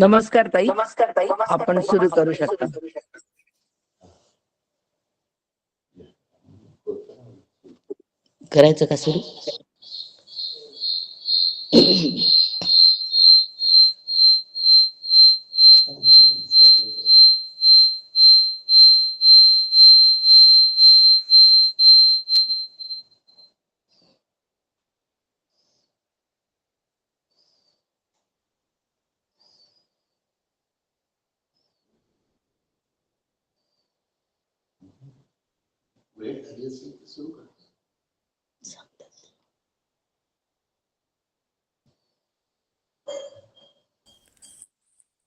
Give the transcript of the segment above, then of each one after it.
नमस्कार ताई, आपण सुरू करू शकता. करायचं का सुरू?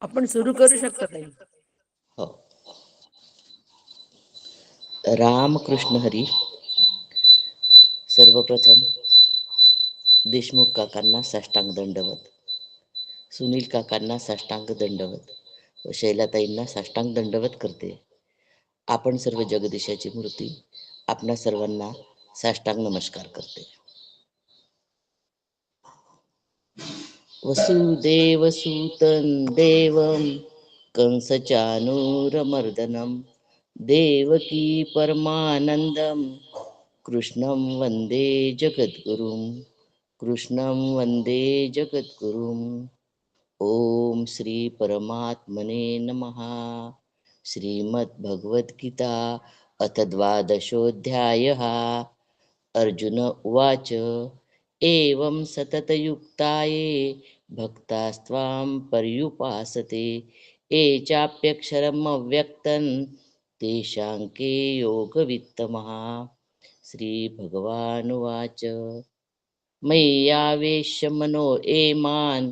आपण सुरू करू शकता ताई. हो. रामकृष्ण हरी. सर्वप्रथम देशमुख काकांना साष्टांग दंडवत, सुनील काकांना साष्टांग दंडवत व शैलाताईंना साष्टांग दंडवत करते. आपण सर्व जगदीशाची मूर्ती आपणा सर्वांना साष्टांग नमस्कार करते. वसुदेवसुतं देवं कंसचानूरमर्दनं देवकी परमानन्दं कृष्णं वन्दे जगद्गुरुं. कृष्णं वन्दे जगद्गुरुम्. ओम श्री परमात्मने नमः. श्रीमद्भगवद्गीता अथ द्वादशोऽध्यायः. अर्जुन उवाच एवं सततयुक्ताये भक्तास्त्वां पर्युपासते ये चाप्यक्षरम् अव्यक्तं तेषां के योगवित्तमः. श्रीभगवानुवाच मय्यावेश्य मनो एमान्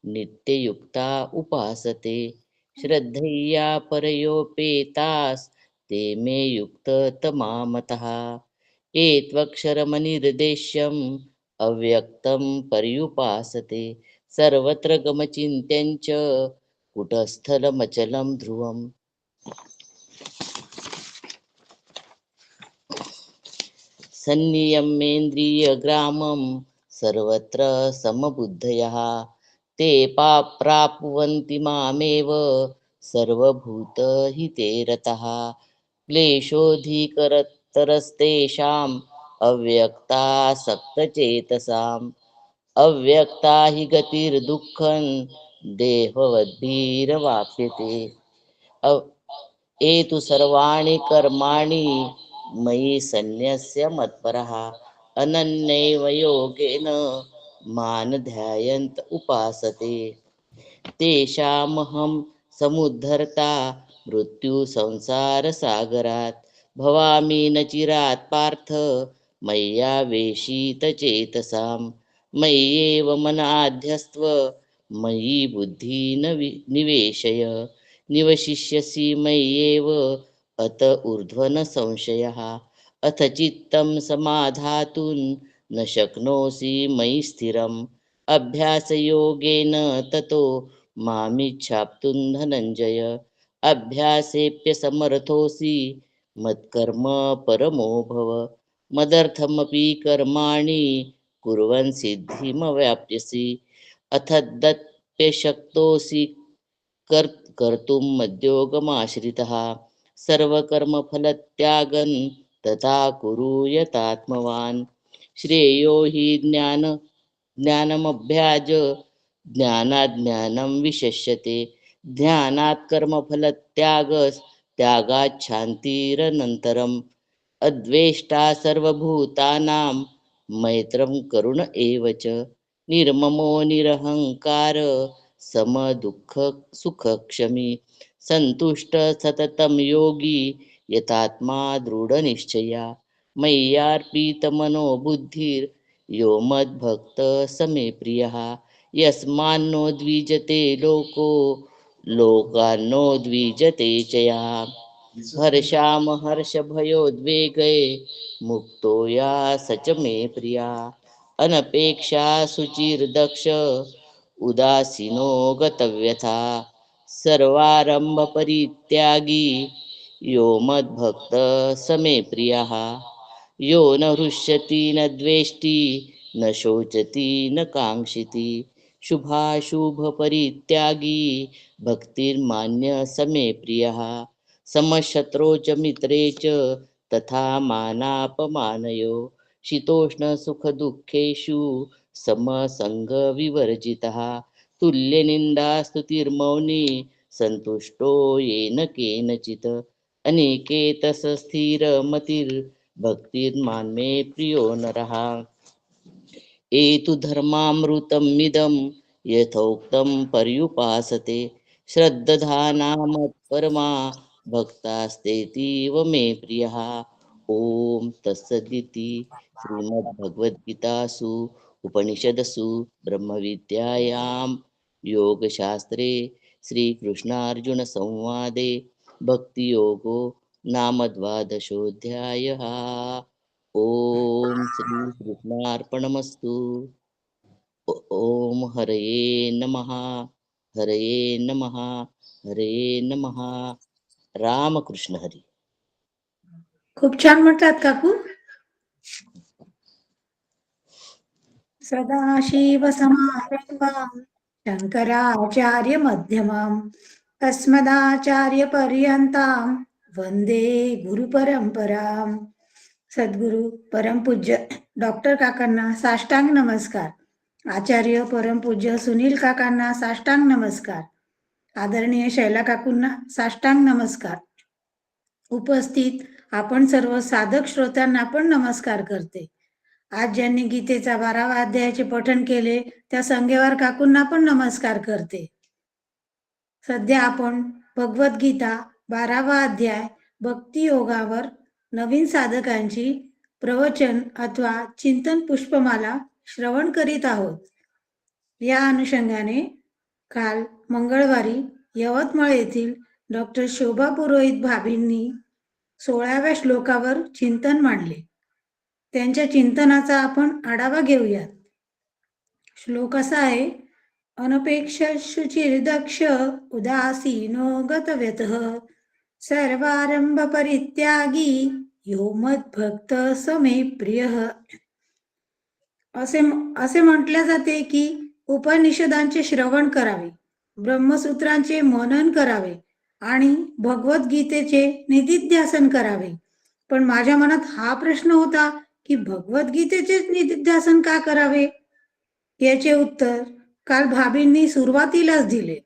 नित्ययुक्ता उपासते श्रद्धया परयोपेतास्ते मे युक्ततमा मतः. ये त्वक्षरमनिर्देश्यम् अव्यक्तं पर्युपासते सर्वत्र गमचिन्त्यं च कुटस्थलमचलं ध्रुवम्. सन्नियम्येन्द्रियग्रामं सर्वत्र समबुद्धयः ते प्राप्नुवन्ति मामेव सर्वभूतहिते रतः. क्लेशोऽधिकतरस्तेषाम् अव्यक्तासक्तचेतसाम् अव्यक्ता हि गतिर्दुःखं देहवद्भिरवाप्यते. एतु सर्वाणि कर्माणि मयि सन्न्यस्य मत्परः अनन्यैव योगेन मां ध्यायन्त उपासते तेषामहं समुद्धर्ता मृत्युसंसारसागरात्. भवामि न चिरात् पार्थ मय्यावेशितचेतसां मय्येव मनाध्यस्त्व मयि बुद्धिं निवेशय. निवशिष्यसि मय्येव अत ऊर्ध्वं संशयः. अथ चित्तं समाधातुं न शक्नोषि मयि स्थिरम् अभ्यासयोगेन ततो मामिच्छाप्तुं धनञ्जय. अभ्यासेऽप्यसमर्थोऽसि मत्कर्म परमो भव. मदर्थमपि कर्माणि कुर्वन् सिद्धिमवाप्स्यसि. अथ दत्प्यशक्तोऽसि कर्तुं मद्योगमाश्रितः. सर्वकर्मफलत्यागं तथा कुरु यतात्मवान्. श्रेयो हि ज्ञानमभ्याज ज्ञानात् ज्ञानं विशेष्यते. ध्यानात् कर्मफलत्यागात् शान्तिरनन्तरम्. अद्वेष्टा सर्वभूतानां मैत्रं करुण एव च. निर्ममो निरहङ्कार समदुःख सुखक्षमी. सन्तुष्ट सततं योगी यतात्मा दृढनिश्चया. मय्यार्पितमनो बुद्धिर्यो मद्भक्त समे प्रियः. यस्मान्नो द्विजते लोको लोकान्नो द्विजते च यः. हर्षामहर्षभयोद्वेगे मुक्तो या स च मे प्रिया. अनपेक्षा शुचिर्दक्ष उदासीनो गतव्यथा. सर्वारंभ परित्यागी यो मद्भक्त समे प्रियः. यो न हृष्यति न द्वेष्टि न शोचति न काङ्क्षति शुभाशुभ परित्यागी भक्तिर्मान्य समे प्रियः समशत्रो च मित्रे च तथा मानापमानयो शीतोष्ण सुख दुःखेषु समसंग विवर्जितः तुल्यनिंदा स्तुतिर्मौनी संतुष्टो येन केनचित् अनिकेतस स्थिरमतिर्भक्तिर्मान्मे प्रियो नरः एतु धर्मामृतमिदं यथोक्तं पर्युपासते श्रद्धाना मत्परमा भक्तास्तेतीव मे प्रियः ओम तत्सदिति श्रीमद्भगवद्गीतासु उपनिषदसु ब्रह्मविद्यायां योगशास्त्रे श्रीकृष्णार्जुन संवादे भक्तियोगो नाम द्वादशोऽध्यायः। ओम श्री कृष्णार्पणमस्तु। ओम हरये नमः हरये नमः हरये नमः। रामकृष्ण हरी। खूप छान म्हणतात काकू. सदाशिव समारंभां शंकराचार्य मध्यमां अस्मदाचार्य पर्यंतां वंदे गुरु परंपरां. सद्गुरु परमपूज्य डॉक्टर काकांना साष्टांग नमस्कार. आचार्य परमपूज्य सुनील काकांना साष्टांग नमस्कार. आदरणीय शैला काकूंना साष्टांग नमस्कार. उपस्थित आपण सर्व साधक श्रोत्यांना पण नमस्कार करते. आज ज्यांनी गीतेचा 12वा अध्यायाचे पठण केले त्या संगेवार काकूंना पण नमस्कार करते. सध्या आपण भगवद्गीता 12वा अध्याय भक्ती योगावर नवीन साधकांची प्रवचन अथवा चिंतन पुष्पमाला श्रवण करीत आहोत. या अनुषंगाने काल मंगळवारी यवतमाळ येथील डॉक्टर शोभा पुरोहित भाभींनी 16व्या श्लोकावर चिंतन मांडले. त्यांच्या चिंतनाचा आपण आढावा घेऊयात. श्लोक असा आहे: अनपेक्ष शुचिर्दक्ष उदासीनो गतव्यतः सर्वारंभ परित्यागी यो मद्भक्त समे प्रियः. असे म्हटले जाते की उपनिषदांचे श्रवण करावे, ब्रह्मसूत्रांचे मनन करावे आणि भगवद्गीतेचे निधिध्यासन करावे. पण माझ्या मनात हा प्रश्न होता की भगवद्गीतेचे निधिध्यासन का करावे. याचे उत्तर काल भाभींनी सुरुवातीलाच दिले.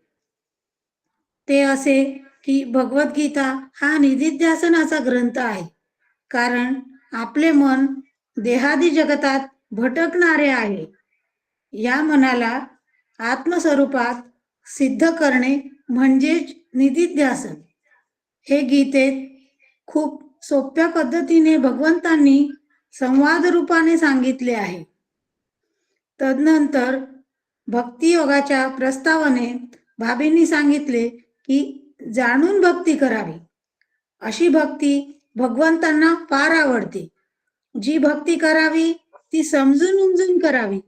ते असे की भगवद्गीता हा निधिध्यासनाचा ग्रंथ आहे, कारण आपले मन देहादी जगतात भटकणारे आहे. या मनाला आत्मस्वरूपात सिद्ध करणे म्हणजेच निधिध्यासन. हे गीतेत खूप सोप्या पद्धतीने भगवंतांनी संवाद रूपाने सांगितले आहे. तदनंतर भक्ती योगाच्या प्रस्तावनेत भाभींनी सांगितले की जाणून भक्ती करावी. अशी भक्ती भगवंतांना फार आवडते. जी भक्ती करावी ती समजून उमजून करावी.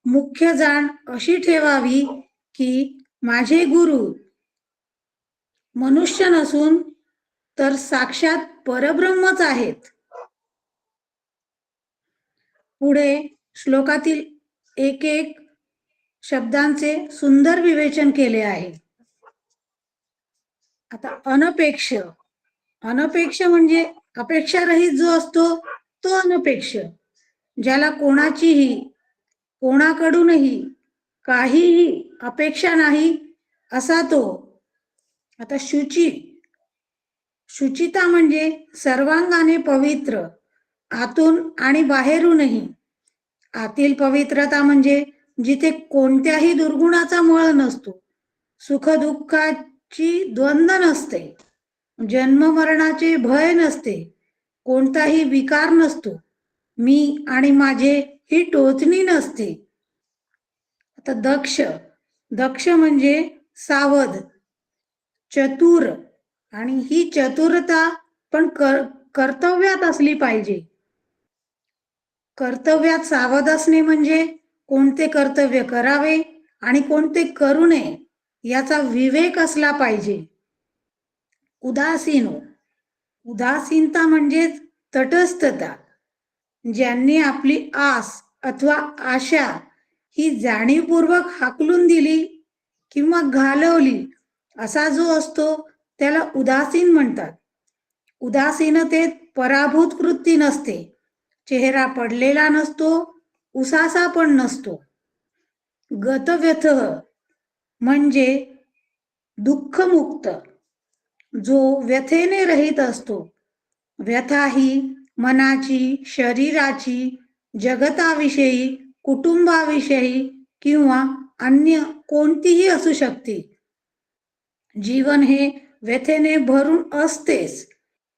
मुख्य जाण अशी ठेवावी की माझे गुरु मनुष्य नसून तर साक्षात परब्रह्मच आहेत. पुढे श्लोकातील एक एक शब्दांचे सुंदर विवेचन केले आहे. आता अनपेक्ष. अनपेक्ष म्हणजे अपेक्षारहित जो असतो तो अनपेक्ष. ज्याला कोणाचीही कोणाकडूनही काहीही अपेक्षा नाही असा तो. आता शुची. शुचिता म्हणजे सर्वांगाने पवित्र, आतून आणि बाहेरूनही. आतील पवित्रता म्हणजे जिथे कोणत्याही दुर्गुणाचा मळ नसतो, सुख दुःखाची द्वंद्व नसते, जन्म मरणाचे भय नसते, कोणताही विकार नसतो, मी आणि माझे ही टोचणी नसते. आता दक्ष. दक्ष म्हणजे सावध, चतुर. आणि ही चतुरता पण कर्तव्यात असली पाहिजे. कर्तव्यात सावध असणे म्हणजे कोणते कर्तव्य करावे आणि कोणते करू नये याचा विवेक असला पाहिजे. उदासीन. उदासीनता म्हणजेच तटस्थता. ज्यांनी आपली आस अथवा आशा ही जाणीवपूर्वक हाकलून दिली किंवा घालवली असा जो असतो त्याला उदासीन म्हणतात. उदासीनतेत पराभूत वृत्ती नसते, चेहरा पडलेला नसतो, उसासा पण नसतो. गतव्यथ म्हणजे दुःखमुक्त, जो व्यथेने रहित असतो. व्यथा ही मनाची, शरीराची, जगताविषयी, कुटुंबाविषयी किंवा अन्य कोणतीही असू शकते. जीवन हे व्यथेने भरून असतेच,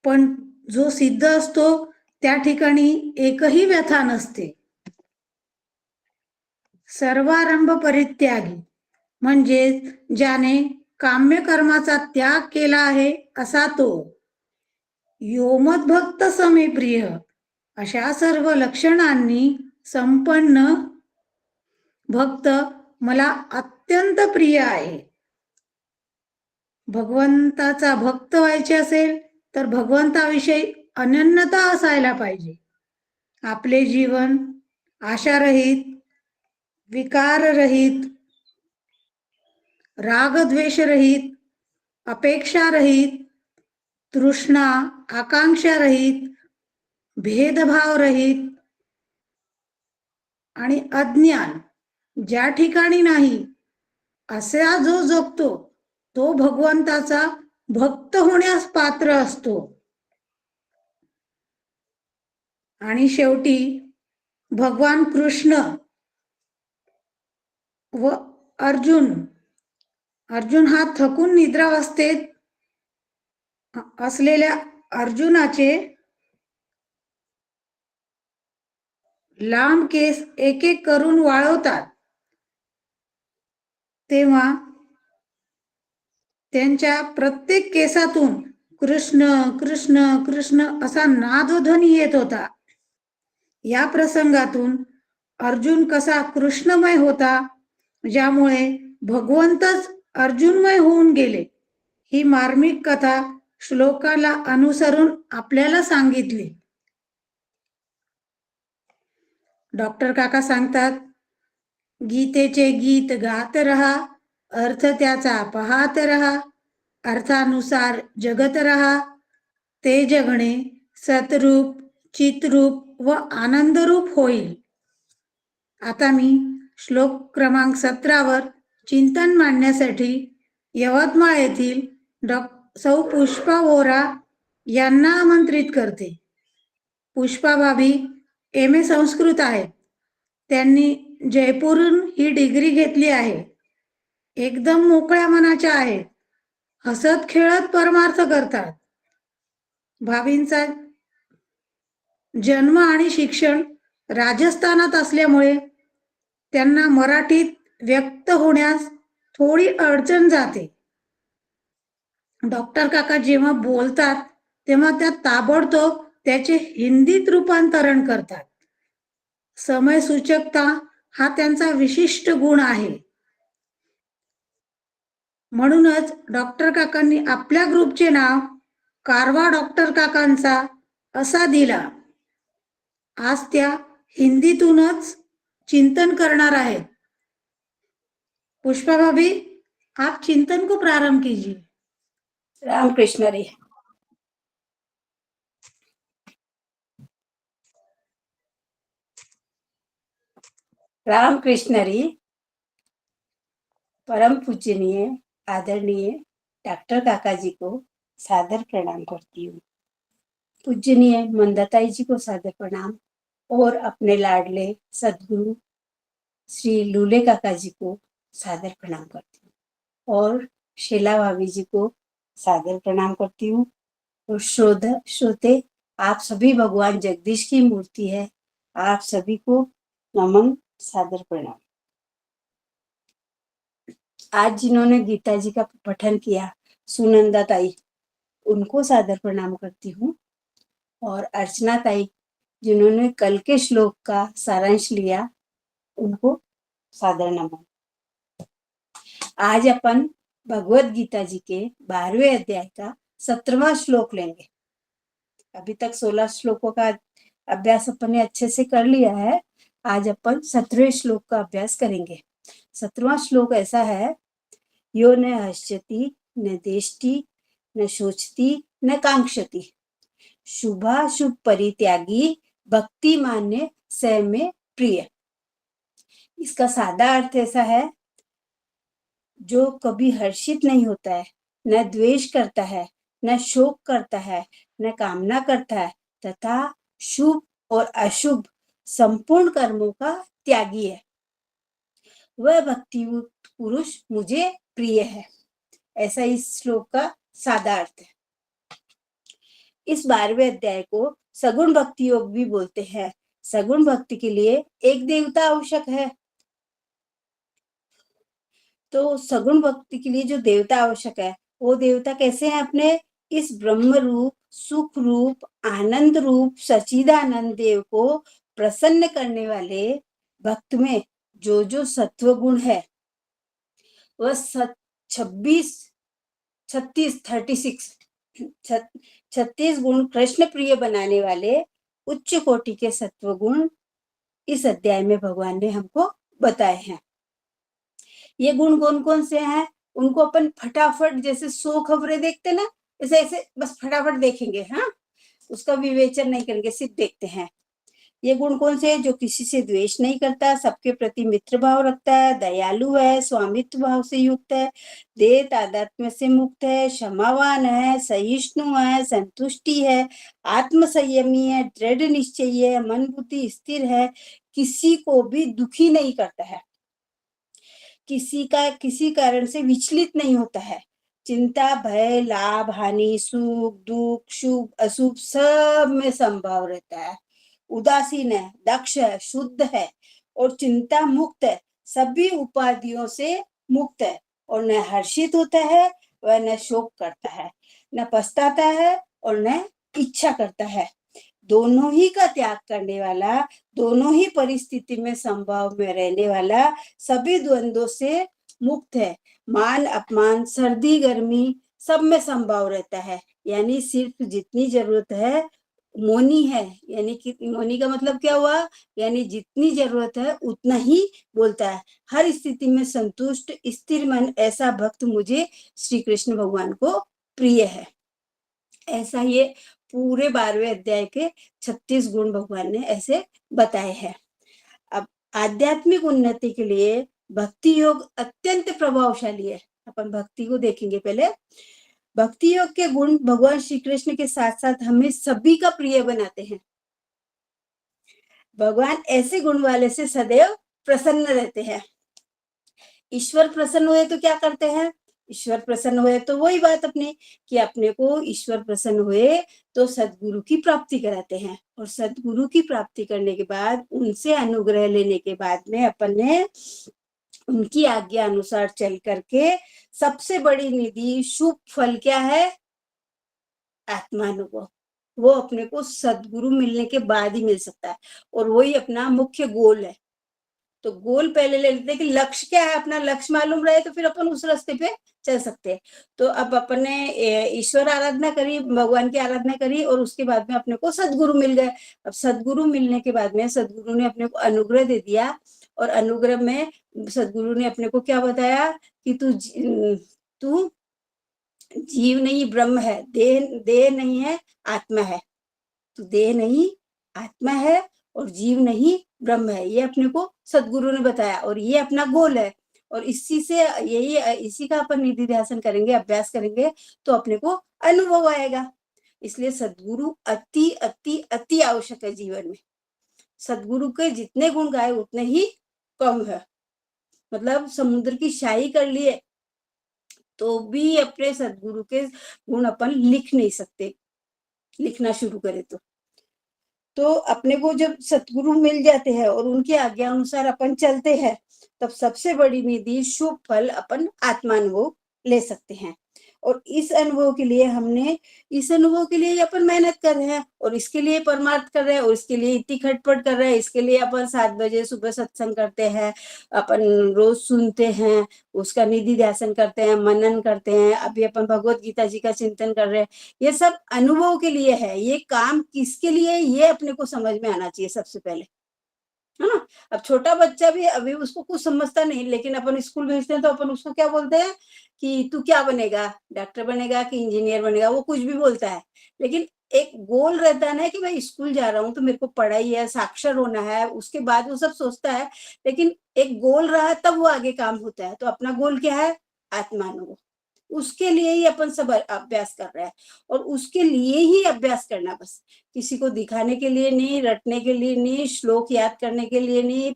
पण जो सिद्ध असतो त्या ठिकाणी एकही व्यथा नसते. सर्वारंभ परित्यागी म्हणजे ज्याने काम्य कर्माचा त्याग केला आहे असा तो. योमद्भक्त समे प्रिय अशा सर्व लक्षणांनी संपन्न भक्त मला अत्यंत प्रिय आहे. भगवंताचा भक्त व्हायचे असेल तर भगवंताविषयी अनन्यता असायला पाहिजे. आपले जीवन आशारहित, विकाररहित, रागद्वेषरहित, अपेक्षारहित, तृष्णा आकांक्षारहित, भेदभावरहित आणि अज्ञान ज्या ठिकाणी नाही असा जो जगतो तो भगवंताचा भक्त होण्यास पात्र असतो. आणि शेवटी भगवान कृष्ण व अर्जुन हा थकून निद्रावस्थेत असलेल्या अर्जुनाचे लांब केस एक एक करून वाळवतात, तेव्हा त्यांच्या प्रत्येक केसातून कृष्ण कृष्ण कृष्ण असा नादध्वनी येत होता. या प्रसंगातून अर्जुन कसा कृष्णमय होता, ज्यामुळे भगवंतच अर्जुनमय होऊन गेले, ही मार्मिक कथा श्लोकाला अनुसरून आपल्याला सांगितली. डॉक्टर काका सांगतात, गीतेचे गीत गात रहा, अर्थ त्याचा पाहत रहा, अर्थानुसार जगत रहा, ते जगणे सतरूप, चितरूप व आनंदरूप होईल. आता मी श्लोक क्रमांक 17 वर चिंतन मांडण्यासाठी यवतमाळ येथील सौ पुष्पा वोरा यांना आमंत्रित करते. पुष्पा भाभी MA संस्कृत आहेत. त्यांनी जयपूरहून ही डिग्री घेतली आहे. एकदम मोकळ्या मनाच्या आहेत. हसत खेळत परमार्थ करतात. भाभींचा जन्म आणि शिक्षण राजस्थानात असल्यामुळे त्यांना मराठीत व्यक्त होण्यास थोडी अडचण जाते. डॉक्टर काका जेव्हा बोलतात तेव्हा त्या ताबडतोब त्याचे हिंदीत रूपांतरण करतात. समयसूचकता हा त्यांचा विशिष्ट गुण आहे. म्हणूनच डॉक्टर काकांनी आपल्या ग्रुपचे नाव कारवा डॉक्टर काकांचा असा दिला. आज त्या हिंदीतूनच चिंतन करणार आहेत. पुष्पा भाभी, आप चिंतन को प्रारंभ कीजिए. रामकृष्ण हरी. रामकृष्ण हरी. परम पूजनीय आदरणीय डॉक्टर काका जी को सादर प्रणाम करती हूँ. पूजनीय मंदाताई जी को सादर प्रणाम और अपने लाडले सदगुरु श्री लूले काका जी को सादर प्रणाम करती हूँ और शीला भाभी जी को सादर प्रणाम करती हूँ. और श्रोते आप सभी भगवान जगदीश की मूर्ति है, आप सभी को नमन सादर प्रणाम. आज जिन्होंने गीता जी का पठन किया सुनंदा ताई, उनको सादर प्रणाम करती हूँ. और अर्चना ताई जिन्होंने कल के श्लोक का सारांश लिया, उनको सादर नमन. आज अपन भगवत गीता जी के 12वें अध्याय का 17वां श्लोक लेंगे. अभी तक 16 श्लोकों का अभ्यास अपन ने अच्छे से कर लिया है. आज अपन 17वें श्लोक का अभ्यास करेंगे। 17वां श्लोक ऐसा है, यो न हस्यति न देष्टि न शोचति न कांक्षति, शुभाशुभ परित्यागी भक्ति मान्य स में प्रिय। इसका सादा अर्थ ऐसा है, जो कभी हर्षित नहीं होता है, न द्वेष करता है, न शोक करता है, न कामना करता है, तथा शुभ और अशुभ संपूर्ण कर्मों का त्यागी है, वह भक्तियुक्त पुरुष मुझे प्रिय है। ऐसा इस श्लोक का सादा अर्थ है। इस 12वें अध्याय को सगुण भक्ति योग भी बोलते हैं। सगुण भक्ति के लिए एक देवता आवश्यक है। तो सगुण भक्ति के लिए जो देवता आवश्यक है, वो देवता कैसे हैं? अपने इस ब्रह्म रूप, सुख रूप, आनंद रूप सच्चिदानंद देव को प्रसन्न करने वाले भक्त में जो जो सत्व गुण है, वह 36 गुण कृष्ण प्रिय बनाने वाले उच्च कोटि के सत्व गुण इस अध्याय में भगवान ने हमको बताए हैं। ये गुण कौन कौन से हैं? उनको अपन फटाफट जैसे 100 खबरें देखते ना, ऐसे ऐसे बस फटाफट देखेंगे। हाँ, उसका विवेचन नहीं करेंगे, सिर्फ देखते हैं। ये गुण कौन से हैं? जो किसी से द्वेष नहीं करता, सबके प्रति मित्र भाव रखता है, दयालु है, स्वामित्व भाव से युक्त है, देह तादात्म्य से मुक्त है, क्षमावान है, सहिष्णु है, संतुष्टि है, आत्म संयमी है, दृढ़ निश्चयी है, मन बुद्धि स्थिर है, किसी को भी दुखी नहीं करता है, किसी कारण से विचलित नहीं होता है, चिंता भय लाभ हानि सुख दुख शुभ अशुभ सब में संभाव रहता है, उदासीन है, दक्ष है, शुद्ध है और चिंता मुक्त है, सभी उपाधियों से मुक्त है और न हर्षित होता है वह न शोक करता है, न पछताता है और न इच्छा करता है, दोनों ही का त्याग करने वाला, दोनों ही परिस्थिति में संभाव में रहने वाला, सभी द्वंद्वों से मुक्त है, मान अपमान सर्दी गर्मी सब में संभाव रहता है, यानी सिर्फ जितनी जरूरत है मौनी है, यानी कि मौनी का मतलब क्या हुआ? यानी जितनी जरूरत है उतना ही बोलता है, हर स्थिति में संतुष्ट स्थिर मन, ऐसा भक्त मुझे श्री कृष्ण भगवान को प्रिय है। ऐसा ये पूरे 12वें अध्याय के 36 गुण भगवान ने ऐसे बताए हैं। अब आध्यात्मिक उन्नति के लिए भक्ति योग अत्यंत प्रभावशाली है। अपन भक्ति को देखेंगे पहले। भक्ति योग के गुण भगवान श्री कृष्ण के साथ साथ हमें सभी का प्रिय बनाते हैं। भगवान ऐसे गुण वाले से सदैव प्रसन्न रहते हैं। ईश्वर प्रसन्न हुए तो क्या करते हैं? ईश्वर प्रसन्न हुए तो वही बात अपने कि अपने को ईश्वर प्रसन्न हुए तो सद्गुरु की प्राप्ति कराते हैं, और सद्गुरु की प्राप्ति करने के बाद उनसे अनुग्रह लेने के बाद में अपन ने उनकी आज्ञा अनुसार चल करके सबसे बड़ी निधि शुभ फल क्या है? आत्मानुभव। वो अपने को सद्गुरु मिलने के बाद ही मिल सकता है और वही अपना मुख्य गोल है। तो गोल पहले ले लेते हैं कि लक्ष्य क्या है, अपना लक्ष्य मालूम रहे तो फिर अपन उस रास्ते पे चल सकते हैं। तो अब अपन ने ईश्वर आराधना करी, भगवान की आराधना करी और उसके बाद में अपने को सद्गुरु मिल गए। अब सद्गुरु मिलने के बाद में सद्गुरु ने अपने को अनुग्रह दे दिया और अनुग्रह में सद्गुरु ने अपने को क्या बताया कि तू जीव नहीं ब्रह्म है, देह नहीं है आत्मा है, तू देह नहीं आत्मा है और जीव नहीं ब्रह्म है, ये अपने को सद्गुरु ने बताया और ये अपना गोल है। और इसी का अपन निधि ध्यान करेंगे, अभ्यास करेंगे तो अपने को अनुभव आएगा। इसलिए सद्गुरु अति अति अति आवश्यक है जीवन में। सद्गुरु के जितने गुण गाए उतने ही कम है। मतलब समुद्र की शाही कर लिए तो भी अपने सद्गुरु के गुण अपन लिख नहीं सकते, लिखना शुरू करें तो अपने को जब सतगुरु मिल जाते हैं और उनकी आज्ञा अनुसार अपन चलते हैं, तब सबसे बड़ी निधि शुभ फल अपन आत्मानुभव ले सकते हैं। और इस अनुभव के लिए अपन मेहनत कर रहे हैं और इसके लिए परमार्थ कर रहे हैं और इसके लिए इतनी खटपट कर रहे हैं। इसके लिए अपन 7 बजे सुबह सत्संग करते हैं, अपन रोज सुनते हैं, उसका निधि ध्यान करते हैं, मनन करते हैं। अभी अपन भगवत गीता जी का चिंतन कर रहे हैं। ये सब अनुभव के लिए है। ये काम किसके लिए, ये अपने को समझ में आना चाहिए सबसे पहले। है ना। अब छोटा बच्चा भी अभी उसको कुछ समझता नहीं, लेकिन अपन स्कूल भेजते हैं तो अपन उसको क्या बोलते हैं कि तू क्या बनेगा, डॉक्टर बनेगा कि इंजीनियर बनेगा, वो कुछ भी बोलता है। लेकिन एक गोल रहता है ना कि भाई स्कूल जा रहा हूँ तो मेरे को पढ़ाई है, साक्षर होना है, उसके बाद वो सब सोचता है। लेकिन एक गोल रहा तब वो आगे काम होता है। तो अपना गोल क्या है? आत्मानुभव। उसके लिए ही अपन सब अभ्यास कर रहे हैं, और उसके लिए ही अभ्यास करना बस। किसी को दिखाने के लिए नहीं, रटने के लिए नहीं, श्लोक याद करने के लिए नहीं,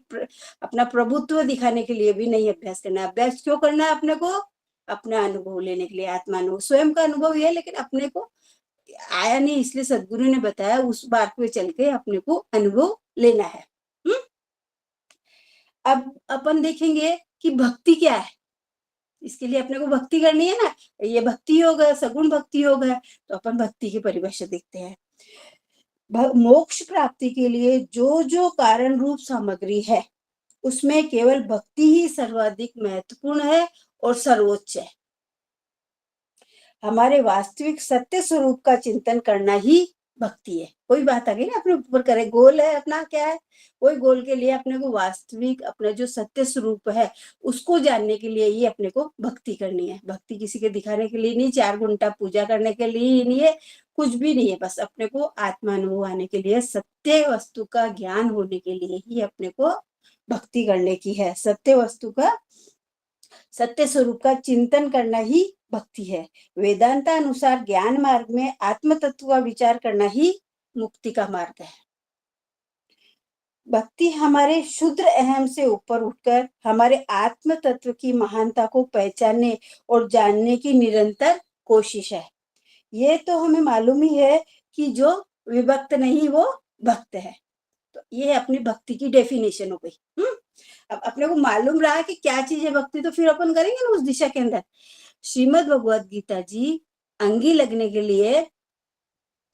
अपना प्रभुत्व दिखाने के लिए भी नहीं अभ्यास करना है। अभ्यास क्यों करना है अपने को? अपना अनुभव लेने के लिए, आत्मानुभव। स्वयं का अनुभव ही है, लेकिन अपने को आया नहीं, इसलिए सदगुरु ने बताया उस बात पे चल के अपने को अनुभव लेना है। अब अपन देखेंगे कि भक्ति क्या है। इसके लिए अपने को भक्ति करनी है ना, ये भक्ति योग है, सगुण भक्ति योग है। तो अपन भक्ति की परिभाषा देखते हैं। मोक्ष प्राप्ति के लिए जो जो कारण रूप सामग्री है, उसमें केवल भक्ति ही सर्वाधिक महत्वपूर्ण है और सर्वोच्च है। हमारे वास्तविक सत्य स्वरूप का चिंतन करना ही भक्ति है। कोई बात आ गई ना, अपने ऊपर करे, गोल है अपना क्या है, कोई गोल के लिए अपने को वास्तविक अपना जो सत्य स्वरूप है उसको जानने के लिए ही अपने को भक्ति करनी है। भक्ति किसी के दिखाने के लिए नहीं, 4 घंटा पूजा करने के लिए ही नहीं है, कुछ भी नहीं है। बस अपने को आत्मानुभव आने के लिए, सत्य वस्तु का ज्ञान होने के लिए ही अपने को भक्ति करने की है। सत्य वस्तु का, सत्य स्वरूप का चिंतन करना ही भक्ति है। वेदांता अनुसार ज्ञान मार्ग में आत्म तत्व का विचार करना ही मुक्ति का मार्ग है। भक्ति हमारे शुद्र अहम से ऊपर उठकर हमारे आत्म तत्व की महानता को पहचानने और जानने की निरंतर कोशिश है। ये तो हमें मालूम ही है कि जो विभक्त नहीं वो भक्त है। तो ये अपनी भक्ति की डेफिनेशन हो गई। अब अपने को मालूम रहा कि क्या चीज है भक्ति, तो फिर अपन करेंगे ना उस दिशा के अंदर। श्रीमद् भगवद गीता जी अंगी लगने के लिए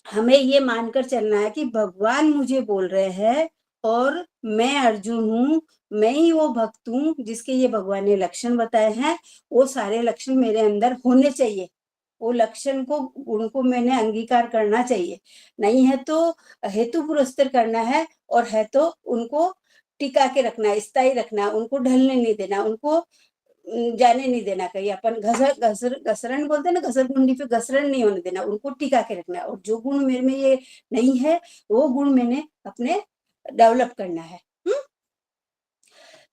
हमें ये मानकर चलना है कि भगवान मुझे बोल रहे हैं और मैं अर्जुन हूँ, मैं ही वो भक्त हूँ जिसके ये भगवान ने लक्षण बताए हैं। वो सारे लक्षण मेरे अंदर होने चाहिए, वो लक्षण को, गुण को मैंने अंगीकार करना चाहिए। नहीं है तो हेतु पुरस्तर करना है, और है तो उनको टिका के रखना है, स्थायी रखना है, उनको ढलने नहीं देना, उनको जाने नहीं देना कहीं। अपन घसरण बोलते हैं ना, घसर कुंडी पे घसरण नहीं होने देना, उनको टिका के रखना है। और जो गुण मेरे में ये नहीं है, वो गुण मैंने अपने डेवलप करना है।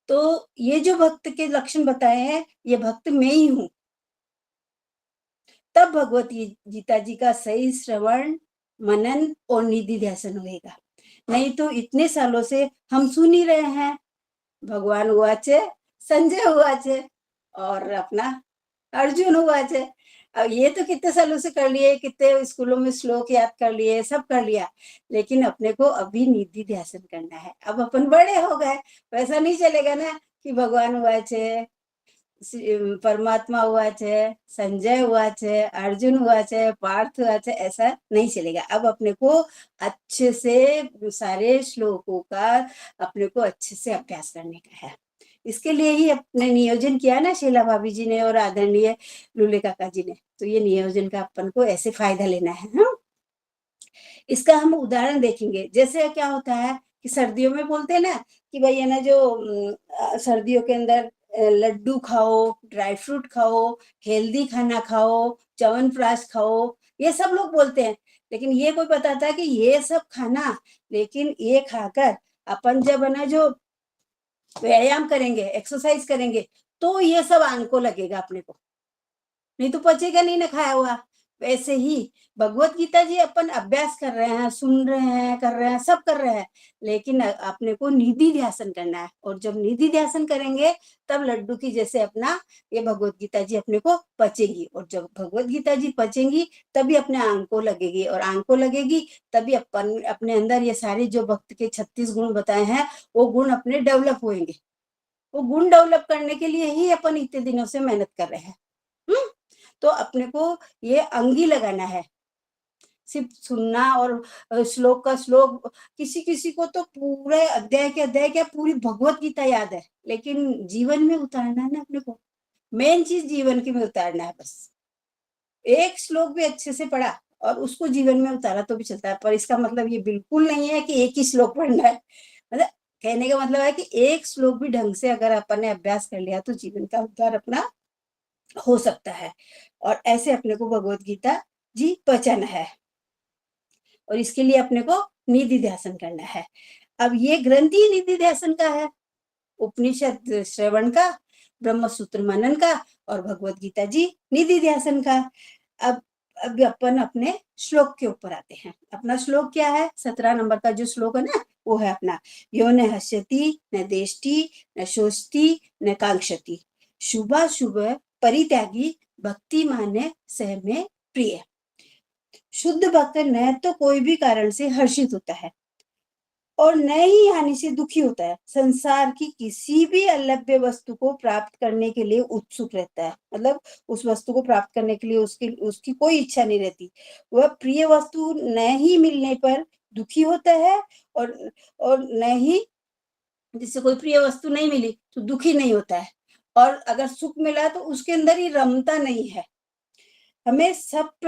तो ये जो भक्त के लक्षण बताए हैं, ये भक्त मैं ही हूँ। तब भगवत गीता जी का सही श्रवण, मनन और निधि ध्यान होएगा। नहीं तो इतने सालों से हम सुन ही रहे हैं, भगवान हुआचे, संजय हुआचे और अपना अर्जुन हुआचे। अब ये तो कितने सालों से कर लिए, कितने स्कूलों में श्लोक याद कर लिए, सब कर लिया, लेकिन अपने को अभी निधि ध्यान करना है। अब अपन बड़े हो गए, वैसा नहीं चलेगा ना कि भगवान हुआचे, परमात्मा हुआ है, संजय हुआ है, अर्जुन हुआ है, पार्थ हुआ है, ऐसा नहीं चलेगा। अब अपने को अच्छे से सारे श्लोकों का अपने को अच्छे से अभ्यास करने का है। इसके लिए ही अपने नियोजन किया ना शीला भाभी जी ने और आदरणीय लूले काका जी ने। तो ये नियोजन का अपन को ऐसे फायदा लेना है। इसका हम उदाहरण देखेंगे। जैसे क्या होता है कि सर्दियों में बोलते हैं ना कि भाई है ना, जो सर्दियों के अंदर लड्डू खाओ, ड्राई फ्रूट खाओ, हेल्दी खाना खाओ, च्यवनप्राश खाओ, ये सब लोग बोलते हैं। लेकिन ये कोई बताता है कि ये सब खाना, लेकिन ये खाकर अपन जब है ना जो व्यायाम करेंगे, एक्सरसाइज करेंगे, तो ये सब आंग को लगेगा अपने को, नहीं तो पचेगा नहीं ना खाया हुआ। वैसे ही भगवत गीता जी अपन अभ्यास कर रहे हैं, सुन रहे हैं, कर रहे हैं, सब कर रहे हैं, लेकिन अपने को निधि ध्यान करना है। और जब निधि ध्यान करेंगे तब लड्डू की जैसे अपना ये भगवत गीता जी अपने को पचेगी। और जब भगवत गीता जी पचेंगी तभी अपने आंग को लगेगी, और आंग को लगेगी तभी अपन अपने अंदर ये सारे जो भक्त के 36 गुण बताए हैं वो गुण अपने डेवलप होंगे। वो गुण डेवलप करने के लिए ही अपन इतने दिनों से मेहनत कर रहे हैं। तो अपने को ये अंगी लगाना है, सिर्फ सुनना और श्लोक का श्लोक। किसी किसी को तो पूरे अध्याय के अध्याय क्या पूरी भगवत गीता याद है, लेकिन जीवन में उतारना है ना अपने को। मेन चीज जीवन की में उतारना है। बस एक श्लोक भी अच्छे से पढ़ा और उसको जीवन में उतारा तो भी चलता है, पर इसका मतलब ये बिल्कुल नहीं है कि एक ही श्लोक पढ़ना है। मतलब कहने का मतलब है कि एक श्लोक भी ढंग से अगर अपन ने अभ्यास कर लिया तो जीवन का उद्धार अपना हो सकता है। और ऐसे अपने को भगवत गीता जी पहचाना है और इसके लिए अपने को निधि ध्यासन करना है। अब ये ग्रंथ ही निधि ध्यासन का है, उपनिषद श्रवण का, ब्रह्म सूत्र मनन का और भगवत गीता जी निधि ध्यासन का। अब अपन अपने श्लोक के ऊपर आते हैं। अपना श्लोक क्या है? 17 नंबर का जो श्लोक है ना, वो है अपना यो न हस्यति न देष्टि न शोचति न कांक्षति शुभाशुभ परित्यागी भक्ति माने सह में प्रिय। शुद्ध भक्त न तो कोई भी कारण से हर्षित होता है और न ही हानि से दुखी होता है। संसार की किसी भी अलभ्य वस्तु को प्राप्त करने के लिए उत्सुक रहता है, मतलब उस वस्तु को प्राप्त करने के लिए उसकी कोई इच्छा नहीं रहती। वह प्रिय वस्तु न ही मिलने पर दुखी होता है और न ही, जिससे कोई प्रिय वस्तु नहीं मिली तो दुखी नहीं होता है, और अगर सुख मिला तो उसके अंदर ही रमता नहीं है। हमें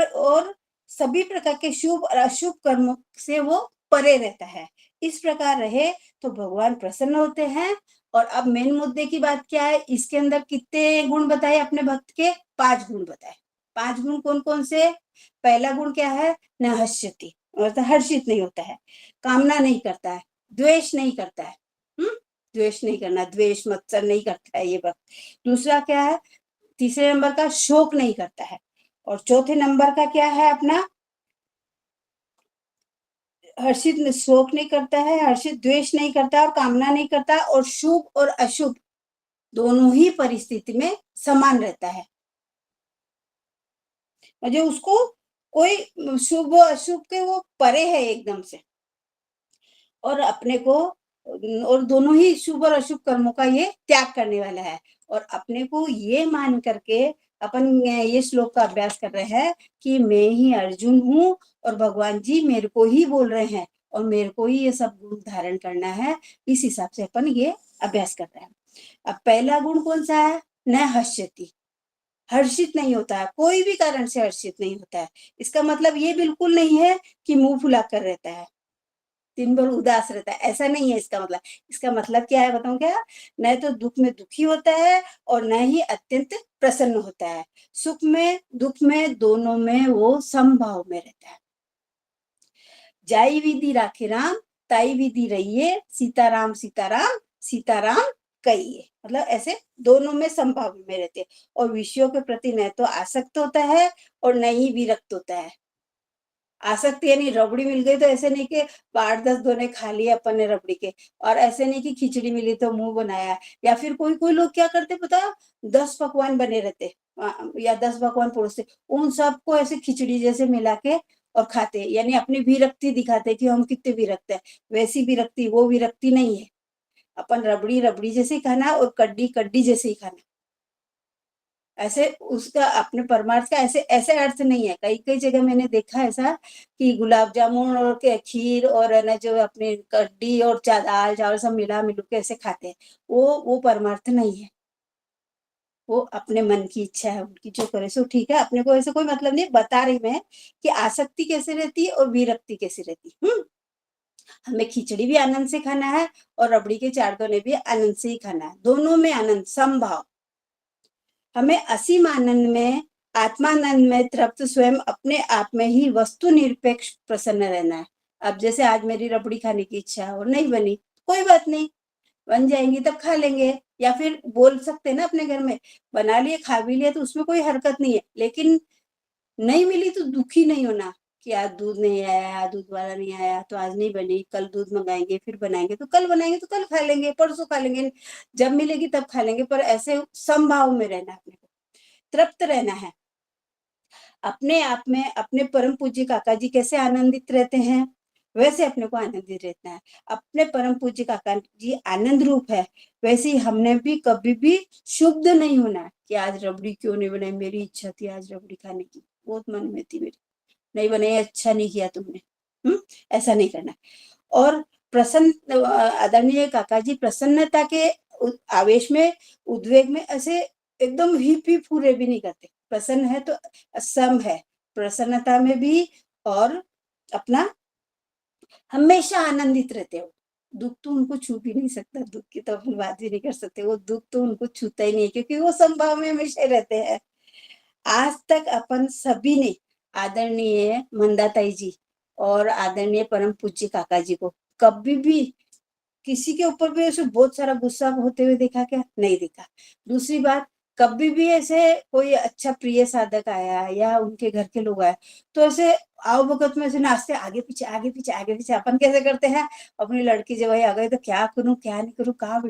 और सभी प्रकार के शुभ और अशुभ कर्मों से वो परे रहता है। इस प्रकार रहे तो भगवान प्रसन्न होते हैं। और अब मेन मुद्दे की बात क्या है? इसके अंदर कितने गुण बताए अपने भक्त के? 5 गुण बताए। 5 गुण कौन कौन से? पहला गुण क्या है? न हस्यति, मतलब हर्षित नहीं होता है, कामना नहीं करता है, द्वेष नहीं करता है। द्वेष नहीं करना, द्वेष मत्सर नहीं करता है ये भक्त। दूसरा क्या है? तीसरे नंबर का शोक नहीं करता है। और चौथे नंबर का क्या है अपना? हर्षित शोक नहीं करता है, हर्षित द्वेष नहीं करता और कामना नहीं करता, और शुभ और अशुभ दोनों ही परिस्थिति में समान रहता है। जो उसको कोई शुभ और अशुभ के वो परे है एकदम से, और अपने को, और दोनों ही शुभ और अशुभ कर्मों का ये त्याग करने वाला है। और अपने को ये मान करके अपन ये श्लोक का अभ्यास कर रहे हैं कि मैं ही अर्जुन हूँ और भगवान जी मेरे को ही बोल रहे हैं और मेरे को ही ये सब गुण धारण करना है। इस हिसाब से अपन ये अभ्यास कर रहे हैं। अब पहला गुण कौन सा है? न हस्यति, हर्षित नहीं होता है, कोई भी कारण से हर्षित नहीं होता है। इसका मतलब ये बिल्कुल नहीं है कि मुंह फुला कर रहता है, दिन भर उदास रहता है, ऐसा नहीं है इसका मतलब। इसका मतलब क्या है बताऊं क्या? न तो दुख में दुखी होता है और न ही अत्यंत प्रसन्न होता है। सुख में दुख में दोनों में वो समभाव में रहता है। जाई विधि राखे राम, ताई विधि रहिए, सीताराम सीताराम सीताराम कहिए। मतलब ऐसे दोनों में समभाव में रहते हैं। और विषयों के प्रति न तो आसक्त होता है और न ही विरक्त होता है। आसक्ति यानी रबड़ी मिल गई तो ऐसे नहीं कि 8-10 दोने खा लिए अपन ने रबड़ी के, और ऐसे नहीं कि खिचड़ी मिली तो मुंह बनाया। या फिर कोई लोग क्या करते पता, 10 पकवान बने रहते या 10 पकवान परोसते, उन सबको ऐसे खिचड़ी जैसे मिला के और खाते, यानी अपनी विरक्ति दिखाते कि हम कितने विरक्त है। वैसी विरक्ति, वो विरक्ति नहीं है। अपन रबड़ी रबड़ी जैसे ही खाना और कड्डी कड्डी जैसे ही खाना। ऐसे उसका अपने परमार्थ का ऐसे ऐसे अर्थ नहीं है। कई कई जगह मैंने देखा ऐसा कि गुलाब जामुन और खीर और है ना जो अपने कड्डी और दाल चावल सब मिला मिलू के ऐसे खाते हैं, वो परमार्थ नहीं है। वो अपने मन की इच्छा है, उनकी जो करे सो ठीक है। अपने को ऐसे कोई मतलब नहीं। बता रही मैं कि आसक्ति कैसे रहती है और विरक्ति कैसे रहती है। हमें खिचड़ी भी आनंद से खाना है और रबड़ी के 4 दोने भी आनंद से ही खाना है। दोनों में आनंद, समभाव। हमें असीम आनंद में, आत्मानंद में तृप्त स्वयं अपने आप में ही वस्तु निरपेक्ष प्रसन्न रहना है। अब जैसे आज मेरी रबड़ी खाने की इच्छा है और नहीं बनी, कोई बात नहीं, बन जाएंगी तब खा लेंगे। या फिर बोल सकते हैं ना अपने घर में, बना लिए खा भी लिया तो उसमें कोई हरकत नहीं है। लेकिन नहीं मिली तो दुखी नहीं होना कि आज दूध नहीं आया, दूध वाला नहीं आया तो आज नहीं बनी, कल दूध मंगाएंगे, फिर बनाएंगे तो कल बनाएंगे, तो कल खा लेंगे, परसों खा लेंगे, जब मिलेगी तब खा लेंगे। पर ऐसे समभाव में रहना, अपने को तृप्त रहना है अपने आप में। अपने परम पूज्य काका जी कैसे आनंदित रहते हैं, वैसे अपने को आनंदित रहना है। अपने परम पूज्य काका जी आनंद रूप है, वैसे ही हमने भी कभी भी शुद्ध नहीं होना है कि आज रबड़ी क्यों नहीं बनाई, मेरी इच्छा थी आज रबड़ी खाने की, बहुत मन में थी मेरी, नहीं बनाई, अच्छा नहीं किया तुमने। ऐसा नहीं करना। और प्रसन्न, आदरणीय काका जी प्रसन्नता के आवेश में, उद्वेग में ऐसे एकदम हिप हिप पूरे भी नहीं करते। प्रसन्न है तो सम है प्रसन्नता में भी, और अपना हमेशा आनंदित रहते हो। दुख तो उनको छू भी नहीं सकता, दुख की तो अपन बात भी नहीं कर सकते, वो दुख तो उनको छूता ही नहीं है क्योंकि वो समभाव में हमेशा रहते हैं। आज तक अपन सभी ने आदरणीय मंदाताई जी और आदरणीय परम पूज्य काका जी को कभी भी किसी के ऊपर भी ऐसे बहुत सारा गुस्सा होते हुए देखा क्या? नहीं देखा। दूसरी बात, कभी भी ऐसे कोई अच्छा प्रिय साधक आया या उनके घर के लोग आए तो ऐसे आओ भगत में ऐसे नाचते आगे पीछे आगे पीछे आगे पीछे। अपन कैसे करते हैं? अपनी लड़की जब वही आ गई तो क्या करूं क्या नहीं करूं, कहाँ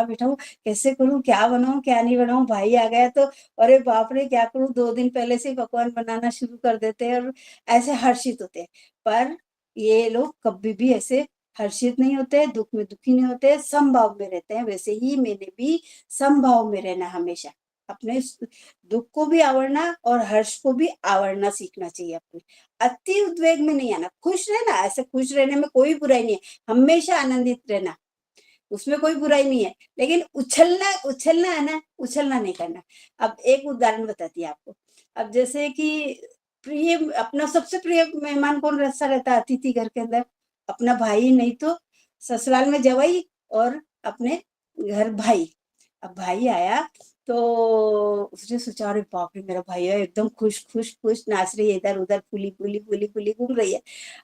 बिठाऊं, कैसे करूं, क्या बनाऊं क्या नहीं बनाऊं। भाई आ गया तो अरे बाप रे क्या करूं, 2 दिन पहले से ही पकवान बनाना शुरू कर देते हैं और ऐसे हर्षित होते हैं। पर ये लोग कभी भी ऐसे हर्षित नहीं होते, दुख में दुखी नहीं होते, समभाव में रहते हैं। वैसे ही मैंने भी समभाव में रहना हमेशा, अपने दुख को भी आवड़ना और हर्ष को भी आवड़ना सीखना चाहिए। अपने अति उद्वेग में नहीं आना, खुश रहना, ऐसे खुश रहने में कोई बुराई नहीं है, हमेशा आनंदित रहना, उसमें कोई बुराई नहीं है। लेकिन उछलना उछलना है ना, उछलना नहीं करना। अब एक उदाहरण बताती है आपको। अब जैसे कि प्रिय अपना सबसे प्रिय मेहमान कौन सा रहता है अतिथि घर के अंदर? अपना भाई, नहीं तो ससुराल में जवाई और अपने घर भाई। अब भाई आया तो उसने सोचा अरे बाप रे मेरा भाई है, एकदम खुश खुश खुश नाच रही है, इधर उधर फूली फूली फूली फूली घूम रही है।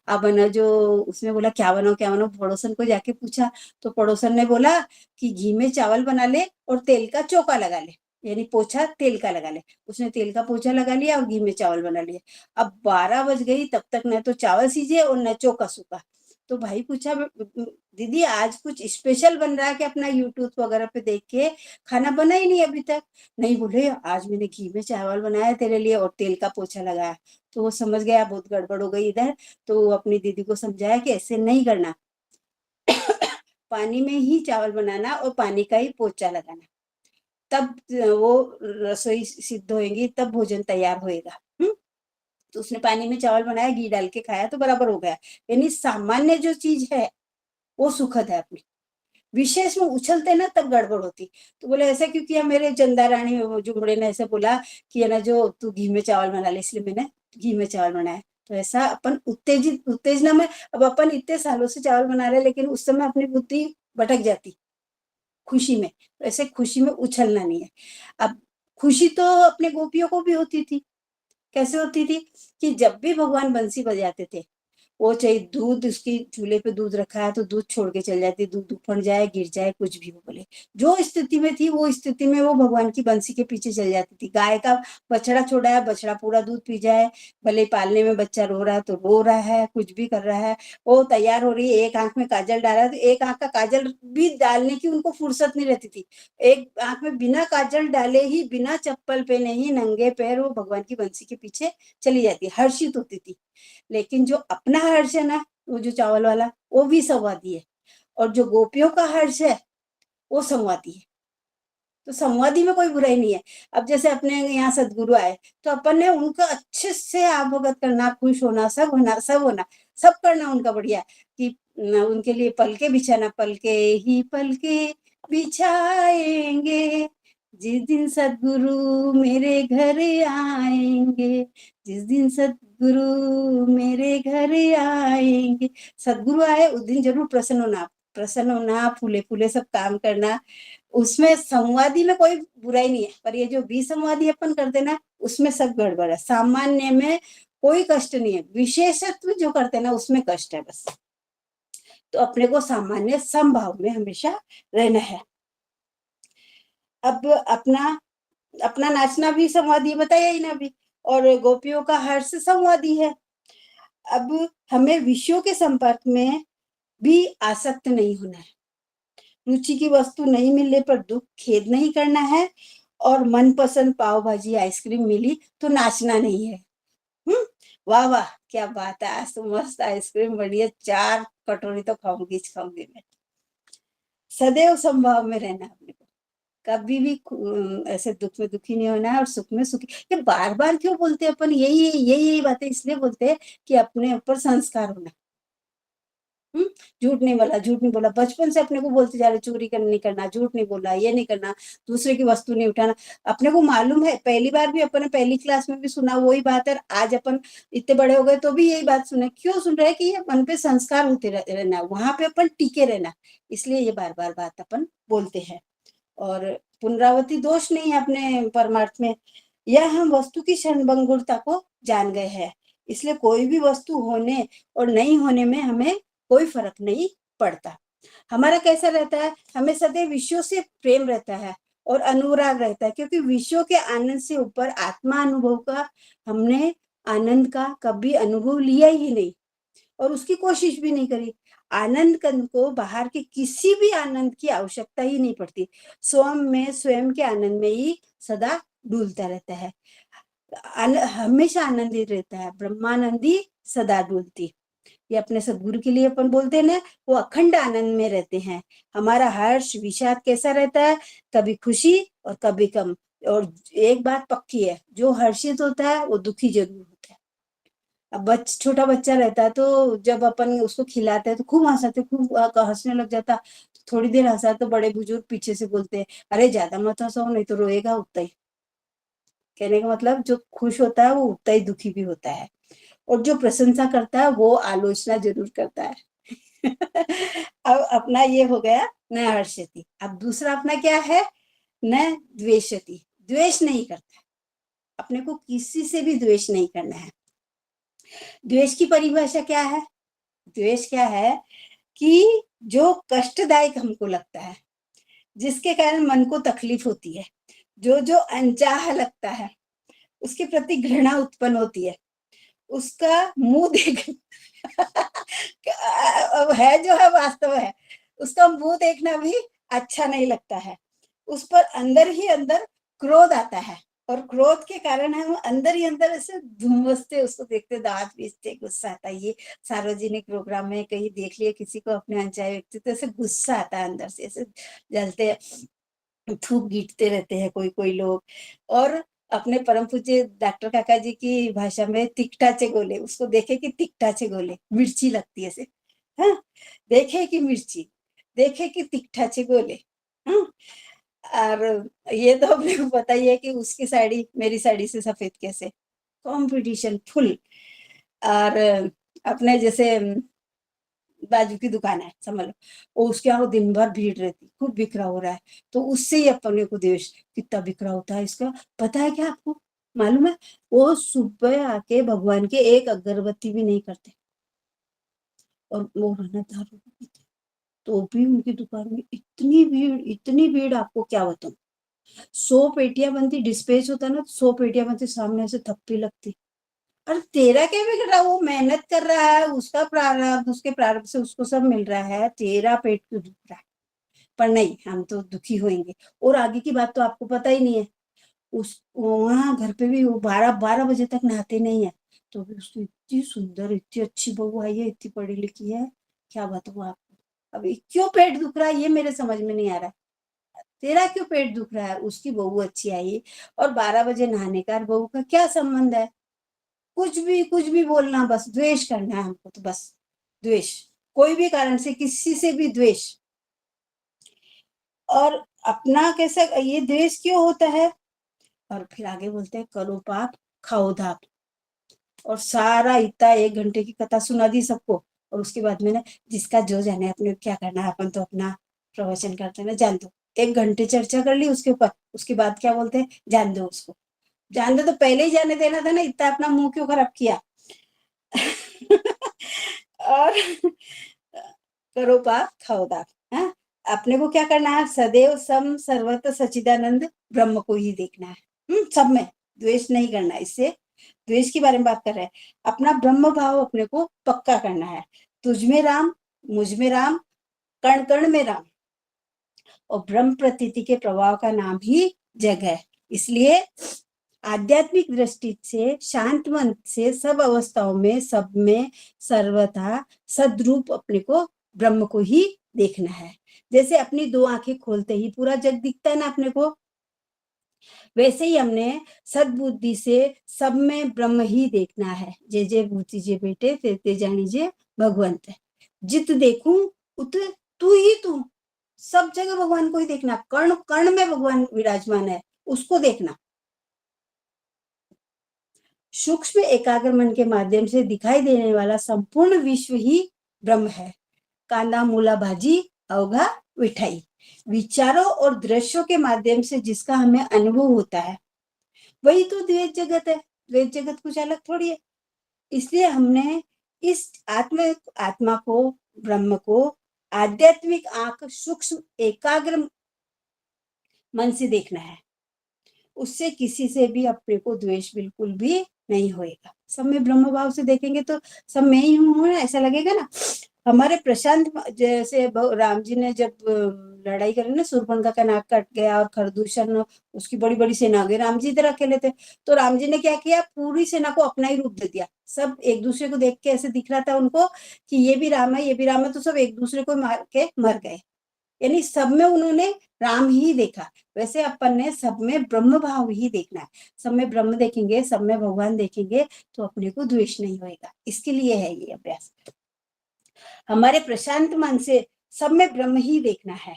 अब ना जो उसने बोला क्या बनाओ, पड़ोसन को जाके पूछा तो पड़ोसन ने बोला कि घी में चावल बना ले और तेल का चोखा लगा ले, यानी पोछा तेल का लगा ले। उसने तेल का पोछा लगा लिया और घी में चावल बना लिया। अब 12 बज गई, तब तक न तो चावल सीजे और न चोखा सूखा। तो भाई पूछा दीदी आज कुछ स्पेशल बन रहा है कि अपना यूट्यूब वगैरह पे देख के? खाना बना ही नहीं अभी तक। नहीं, बोले आज मैंने घी में चावल बनाया तेरे लिए और तेल का पोछा लगाया। तो वो समझ गया बहुत गड़बड़ हो गई इधर। तो वो अपनी दीदी को समझाया कि ऐसे नहीं करना, पानी में ही चावल बनाना और पानी का ही पोछा लगाना, तब वो रसोई सिद्ध होएगी, तब भोजन तैयार होएगा। तो उसने पानी में चावल बनाया, घी डाल के खाया तो बराबर हो गया। यानी सामान्य जो चीज है वो सुखद है, अपनी विशेष में उछलते ना तब गड़बड़ होती। तो बोले ऐसा क्यों किया? मेरे चंदा रानी जुमड़े ने ऐसे बोला कि है ना जो तू घी में चावल बना ले, इसलिए मैंने घी में चावल बनाया। तो ऐसा अपन उत्तेजना में, अब अपन इतने सालों से चावल बना रहे लेकिन उस समय अपनी बुद्धि भटक जाती खुशी में। तो ऐसे खुशी में उछलना नहीं है। अब खुशी तो अपने गोपियों को भी होती थी। कैसे होती थी? कि जब भी भगवान बंसी बजाते थे, वो चाहे दूध, उसकी चूल्हे पे दूध रखा है तो दूध छोड़ के चल जाती, दूध उफड़ जाए गिर जाए कुछ भी हो, बोले जो स्थिति में थी वो स्थिति में वो भगवान की बंसी के पीछे चल जाती थी। गाय का बछड़ा छोड़ा है, बछड़ा पूरा दूध पी जाए, भले पालने में बच्चा रो रहा है तो रो रहा है, कुछ भी कर रहा है, वो तैयार हो रही है, एक आंख में काजल डाला है तो एक आंख का काजल भी डालने की उनको फुर्सत नहीं रहती थी। एक आंख में बिना काजल डाले ही, बिना चप्पल पहने ही, नंगे पैर वो भगवान की बंसी के पीछे चली जाती, हर्षित होती थी। लेकिन जो अपना हर्ष है ना, वो जो चावल वाला, वो भी संवादी है। और जो गोपियों का हर्ष है वो संवादी है। तो संवादी में कोई बुराई नहीं है। अब जैसे अपने यहाँ सदगुरु आए तो अपन ने उनका अच्छे से आवभगत करना, खुश होना, सब होना, सब करना उनका बढ़िया, कि उनके लिए पलके बिछाना, पलके बिछाएंगे जिस दिन सदगुरु मेरे घर आएंगे, जिस दिन सदगुरु मेरे घर आएंगे। सदगुरु आए उस दिन जरूर प्रसन्न होना, फूले फूले सब काम करना। उसमें संवादी में कोई बुराई नहीं है। पर ये जो विसंवादी अपन करते ना, उसमें सब गड़बड़ है। सामान्य में कोई कष्ट नहीं है, विशेषत्व जो करते ना उसमें कष्ट है बस। तो अपने को सामान्य समभाव में हमेशा रहना है। अब अपना नाचना भी संवादी बताया ही ना अभी, और गोपियों का हर्ष संवादी है। अब हमें विषयों के संपर्क में भी आसक्त नहीं होना है। रुचि की वस्तु नहीं मिलने पर दुख खेद नहीं करना है, और मनपसंद पाव भाजी आइसक्रीम मिली तो नाचना नहीं है। वाह वाह क्या बात है, आज तो मस्त आइसक्रीम बनी है, 4 कटोरी तो खाऊंगी मैं। सदैव संभाव में रहना अपने को, कभी भी ऐसे दुख में दुखी नहीं होना है और सुख में सुखी। ये बार बार क्यों बोलते हैं अपन? यही बातें इसलिए बोलते हैं कि अपने ऊपर संस्कार होना, झूठ नहीं बोला, झूठ नहीं बोला, बचपन से अपने को बोलते जा रहे चोरी नहीं करना, झूठ नहीं बोला, ये नहीं करना, दूसरे की वस्तु नहीं उठाना। अपने को मालूम है, पहली बार भी अपन पहली क्लास में भी सुना वही बात है, आज अपन इतने बड़े हो गए तो भी यही बात सुने। क्यों सुन रहे हैं? कि ये मन पे संस्कार होते रहना, वहां पे अपन टिके रहना, इसलिए ये बार बार बात अपन बोलते हैं। और पुनरावृत्ति दोष नहीं है अपने परमार्थ में। यह हम वस्तु की क्षणभंगुरता को जान गए हैं, इसलिए कोई भी वस्तु होने और नहीं होने में हमें कोई फर्क नहीं पड़ता। हमारा कैसा रहता है? हमें सदैव विषयों से प्रेम रहता है और अनुराग रहता है, क्योंकि विषयों के आनंद से ऊपर आत्मा अनुभव का हमने आनंद का कभी अनुभव लिया ही नहीं और उसकी कोशिश भी नहीं करी। आनंद को बाहर के किसी भी आनंद की आवश्यकता ही नहीं पड़ती, स्वयं के आनंद में ही सदा डूलता रहता है, हमेशा आनंदित रहता है। ब्रह्मानंदी सदा डूलती, ये अपने सदगुरु के लिए अपन बोलते हैं ना, वो अखंड आनंद में रहते हैं। हमारा हर्ष विषाद कैसा रहता है? कभी खुशी और कभी कम। और एक बात पक्की है, जो हर्षित होता है वो दुखी जरूर होता है। अब छोटा बच्चा रहता है तो जब अपन उसको खिलाते हैं तो खूब हंसाते, खूब हंसने लग जाता, थोड़ी देर हंसा तो बड़े बुजुर्ग पीछे से बोलते हैं, अरे ज्यादा मत हंसाओ नहीं तो रोएगा उतना ही। कहने का मतलब जो खुश होता है वो उतना ही दुखी भी होता है, और जो प्रशंसा करता है वो आलोचना जरूर करता है। अब अपना ये हो गया न हर्षति। अब दूसरा अपना क्या है? न द्वेषति, द्वेष नहीं करता। अपने को किसी से भी द्वेष नहीं करना है। द्वेष की परिभाषा क्या है? द्वेष क्या है? कि जो कष्टदायक हमको लगता है, जिसके कारण मन को तकलीफ होती है, जो अनचाहा लगता है, उसके प्रति घृणा उत्पन्न होती है, उसका मुंह देख है जो है वास्तव है, उसका मुंह देखना भी अच्छा नहीं लगता है। उस पर अंदर ही अंदर क्रोध आता है, और क्रोध के कारण हम अंदर ही अंदर ऐसे धुमसते उसको देखते, दांत पीसते, गुस्सा आता है। ये सार्वजनिक प्रोग्राम में कहीं देख लिया किसी को अपने अनचाहे व्यक्ति तो ऐसे गुस्सा आता है अंदर से, ऐसे जलते थूक गीटते रहते हैं कोई कोई लोग। और अपने परम पूज्य डॉक्टर काका जी की भाषा में तिकटाचे गोले, उसको देखे कि तिकटाचे गोले, मिर्ची लगती है ऐसे, हाँ, देखे कि मिर्ची, देखे कि तिकटाचे गोले, हाँ। और ये तो अपने को पता ही है कि उसकी साड़ी मेरी साड़ी से सफेद कैसे, कंपटीशन फुल। और अपने जैसे बाजू की दुकान है समझ लो, और उसके यहाँ दिन भर भीड़ रहती, खूब बिखरा हो रहा है, तो उससे ही अपने को द्वेष, कितना बिखरा होता है इसका। पता है क्या आपको? मालूम है? वो सुबह आके भगवान के एक अगरबत्ती भी नहीं करते, और वो रहना दारू पीते, तो भी उनकी दुकान में इतनी भीड़ आपको क्या बताऊं। 100 पेटियां बनती, डिस्पैच होता ना, 100 पेटियां बनती, सामने से थप्पी लगती। और तेरा क्या बिगड़ रहा? वो मेहनत कर रहा है, उसका प्रारब्ध, उसके प्रारब्ध से उसको सब मिल रहा है, तेरा पेट क्यों दुख रहा है? पर नहीं, हम तो दुखी होंगे। और आगे की बात तो आपको पता ही नहीं है। उस वहां घर पे भी वो 12 बजे तक नहाते नहीं है, तो भी उसको इतनी सुंदर, इतनी अच्छी बहू आई है, इतनी पढ़ी लिखी है, क्या बताऊं आपको। अभी क्यों पेट दुख रहा है ये मेरे समझ में नहीं आ रहा। तेरा क्यों पेट दुख रहा है? उसकी बहू अच्छी आई, और 12 बजे नहाने का बहू का क्या संबंध है? कुछ भी बोलना, बस द्वेष करना है हमको, तो बस द्वेष, कोई भी कारण से किसी से भी द्वेष। और अपना कैसा ये द्वेष क्यों होता है? और फिर आगे बोलते हैं, करो पाप खाओ धाप। और सारा इतना 1 घंटे की कथा सुना दी सबको, और उसके बाद में ना, जिसका जो जाने अपने क्या करना है, अपन तो अपना प्रवचन करते हैं ना, जान दो। 1 घंटे चर्चा कर ली उसके ऊपर, उसके बाद क्या बोलते हैं? जान दो उसको। जान दो तो पहले ही जाने देना था ना, इतना अपना मुंह क्यों खराब किया? और करो पाप खाओ दाप, हाँ। अपने को क्या करना है? सदैव सम सर्वत्र सच्चिदानंद ब्रह्म को ही देखना है, सब में द्वेष नहीं करना। इससे द्वेष के बारे में बात कर रहे हैं। अपना ब्रह्म भाव अपने को पक्का करना है। तुझ में राम, मुझ में राम, कण कण में राम, और ब्रह्म प्रतीति के प्रभाव का नाम ही जग है। इसलिए आध्यात्मिक दृष्टि से, शांत मन से, सब अवस्थाओं में, सब में सर्वथा सद्रूप अपने को ब्रह्म को ही देखना है। जैसे अपनी 2 आंखें खोलते ही पूरा जग दिखता है ना अपने को, वैसे ही हमने सद्बुद्धि से सब में ब्रह्म ही देखना है। जे जे बूझी जे बेटे ते ते जानी जे भगवंत है। जित देखूं उत तू ही तू, सब जगह भगवान को ही देखना, कण कण में भगवान विराजमान है, उसको देखना। सूक्ष्म एकाग्र मन के माध्यम से दिखाई देने वाला संपूर्ण विश्व ही ब्रह्म है। कांदा मूला भाजी अवघा विठाई, विचारों और दृश्यों के माध्यम से जिसका हमें अनुभव होता है वही तो द्वैत जगत है। द्वैत जगत कुछ अलग थोड़ी है। इसलिए हमने इस आत्मा को, ब्रह्म को आध्यात्मिक आंख, सूक्ष्म एकाग्र मन से देखना है। उससे किसी से भी अपने को द्वेष बिल्कुल भी नहीं होएगा। सब में ब्रह्म भाव से देखेंगे तो सब मैं ही हूँ ना, ऐसा लगेगा ना। हमारे प्रशांत जैसे राम जी ने जब लड़ाई करी ना, शूर्पणखा का नाक कट गया और खरदूषण उसकी बड़ी बड़ी सेना आ गई, राम जी इधर अकेले थे, तो राम जी ने क्या किया, पूरी सेना को अपना ही रूप दे दिया। सब एक दूसरे को देख के ऐसे दिख रहा था उनको कि ये भी राम है, ये भी राम है, तो सब एक दूसरे को मार के मर गए। यानी सब में उन्होंने राम ही देखा। वैसे अपन ने सब में ब्रह्म भाव ही देखना है। सब में ब्रह्म देखेंगे, सब में भगवान देखेंगे तो अपने को द्वेष नहीं होएगा। इसके लिए है ये अभ्यास। हमारे प्रशांत मन से सब में ब्रह्म ही देखना है।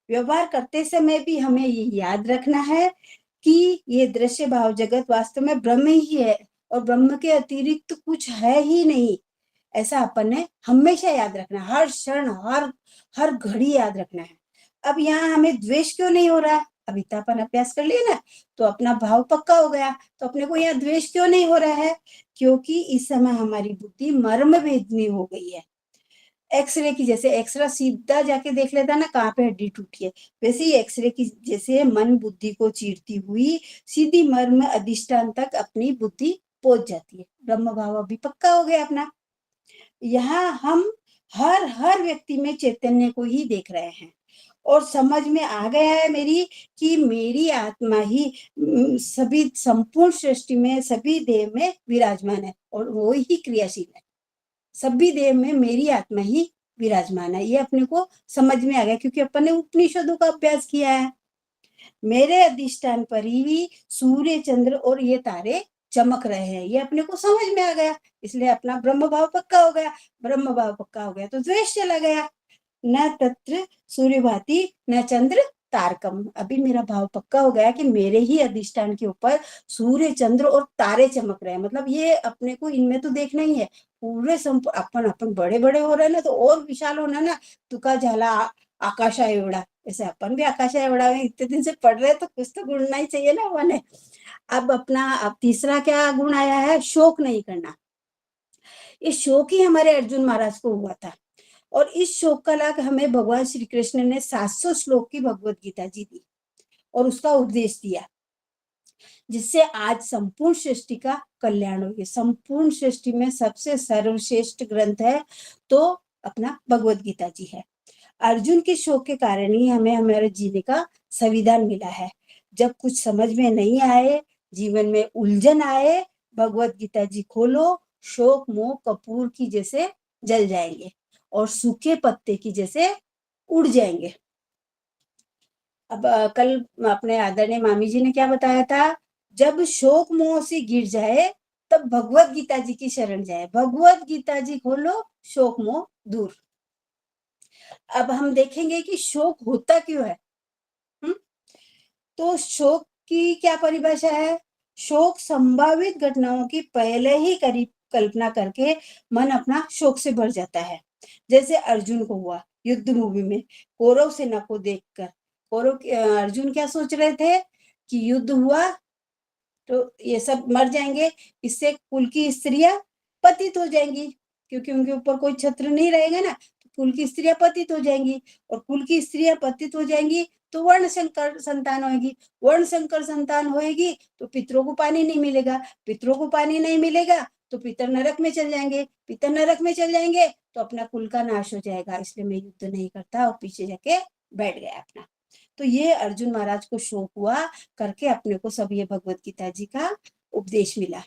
व्यवहार करते समय भी हमें ये याद रखना है कि ये दृश्य भाव जगत वास्तव में ब्रह्म ही है और ब्रह्म के अतिरिक्त कुछ है ही नहीं। ऐसा अपन ने हमेशा याद रखना, हर क्षण, हर घड़ी याद रखना है। अब यहाँ हमें द्वेष क्यों नहीं हो रहा है? अभी तो अपन अभ्यास कर लिए ना, तो अपना भाव पक्का हो गया, तो अपने को यहाँ द्वेष क्यों नहीं हो रहा है? क्योंकि इस समय हमारी बुद्धि मर्म भेदनी हो गई है। एक्सरे की जैसे एक्सरे सीधा जाके देख लेता ना कहाँ पे हड्डी टूटी है, वैसे ही एक्सरे की जैसे मन बुद्धि को चीरती हुई सीधी मर्म अधिष्ठान तक अपनी बुद्धि पहुंच जाती है। ब्रह्म भाव अभी पक्का हो गया अपना। यहाँ हम हर व्यक्ति में चैतन्य को ही देख रहे हैं और समझ में आ गया है मेरी कि मेरी आत्मा ही सभी संपूर्ण सृष्टि में, सभी देह में विराजमान है और वो ही क्रियाशील है। सभी देह में मेरी आत्मा ही विराजमान है, ये अपने को समझ में आ गया क्योंकि अपन ने उपनिषदों का अभ्यास किया है। मेरे अधिष्ठान पर ही सूर्य, चंद्र और ये तारे चमक रहे हैं, ये अपने को समझ में आ गया। इसलिए अपना ब्रह्म भाव पक्का हो गया। ब्रह्म भाव पक्का हो गया तो द्वेष चला गया। न तत्र सूर्य भाति न चंद्र तारकम। अभी मेरा भाव पक्का हो गया कि मेरे ही अधिष्ठान के ऊपर सूर्य, चंद्र और तारे चमक रहे हैं। मतलब ये अपने को इनमें तो देखना ही है। पूरे अपन बड़े बड़े हो रहे हैं ना, तो और विशाल होना ना, तुका झाला आकाशा एवढा, ऐसे अपन भी आकाशा एवढा इतने दिन से पढ़ रहे, तो कुछ तो गुणना ही चाहिए ना मैंने। अब तीसरा क्या गुण आया है? शोक नहीं करना। ये शोक ही हमारे अर्जुन महाराज को हुआ था और इस शोक का लाभ हमें भगवान श्री कृष्ण ने 700 श्लोक की भगवत गीता जी दी और उसका उपदेश दिया, जिससे आज संपूर्ण सृष्टि का कल्याण हो गया। संपूर्ण सृष्टि में सबसे सर्वश्रेष्ठ ग्रंथ है तो अपना भगवत गीता जी है। अर्जुन के शोक के कारण ही हमें हमारे जीने का संविधान मिला है। जब कुछ समझ में नहीं आए, जीवन में उलझन आए, भगवत गीता जी खोलो, शोक मोह कपूर की जैसे जल जाएंगे और सूखे पत्ते की जैसे उड़ जाएंगे। अब कल अपने आदरणीय मामी जी ने क्या बताया था? जब शोक मोह से गिर जाए तब भगवत गीता जी की शरण जाए। भगवत गीता जी खोलो, शोक मोह दूर। अब हम देखेंगे कि शोक होता क्यों है। तो शोक की क्या परिभाषा है? शोक संभावित घटनाओं की पहले ही कल्पना करके मन अपना शोक से भर जाता है। जैसे अर्जुन को हुआ युद्ध भूमि में कौरव सेना को देखकर। अर्जुन क्या सोच रहे थे कि युद्ध हुआ तो ये सब मर जाएंगे, इससे कुल की स्त्रियां पतित हो जाएंगी, क्योंकि उनके ऊपर कोई छत्र नहीं रहेगा ना, तो कुल की स्त्रियां पतित हो जाएंगी और कुल की स्त्रियां पतित हो जाएंगी तो वर्ण संकर संतान होगी। वर्ण संकर संतान होगी तो पितरों को पानी नहीं मिलेगा, पितरों को पानी नहीं मिलेगा तो पितर नरक में चल जाएंगे, पितर नरक में चल जाएंगे तो अपना कुल का नाश हो जाएगा। इसलिए मैं युद्ध नहीं करता और पीछे जाके बैठ गया अपना। तो ये अर्जुन महाराज को शोक हुआ करके अपने को सब ये भगवत गीता जी का उपदेश मिला।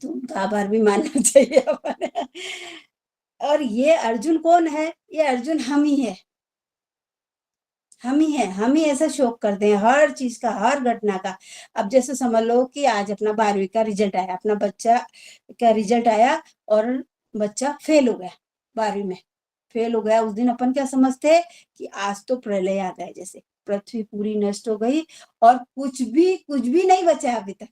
तो उनका आभार भी मानना चाहिए अपन। और ये अर्जुन कौन है? ये अर्जुन हम ही है, हम ही है। हम ही ऐसा शोक करते हैं हर चीज का, हर घटना का। अब जैसे समझ लो कि आज अपना 12वीं का रिजल्ट आया, अपना बच्चा का रिजल्ट आया और बच्चा फेल हो गया, 12वीं में फेल हो गया, उस दिन अपन क्या समझते हैं कि आज तो प्रलय आ गया, जैसे पृथ्वी पूरी नष्ट हो गई और कुछ भी नहीं बचा है अभी तक।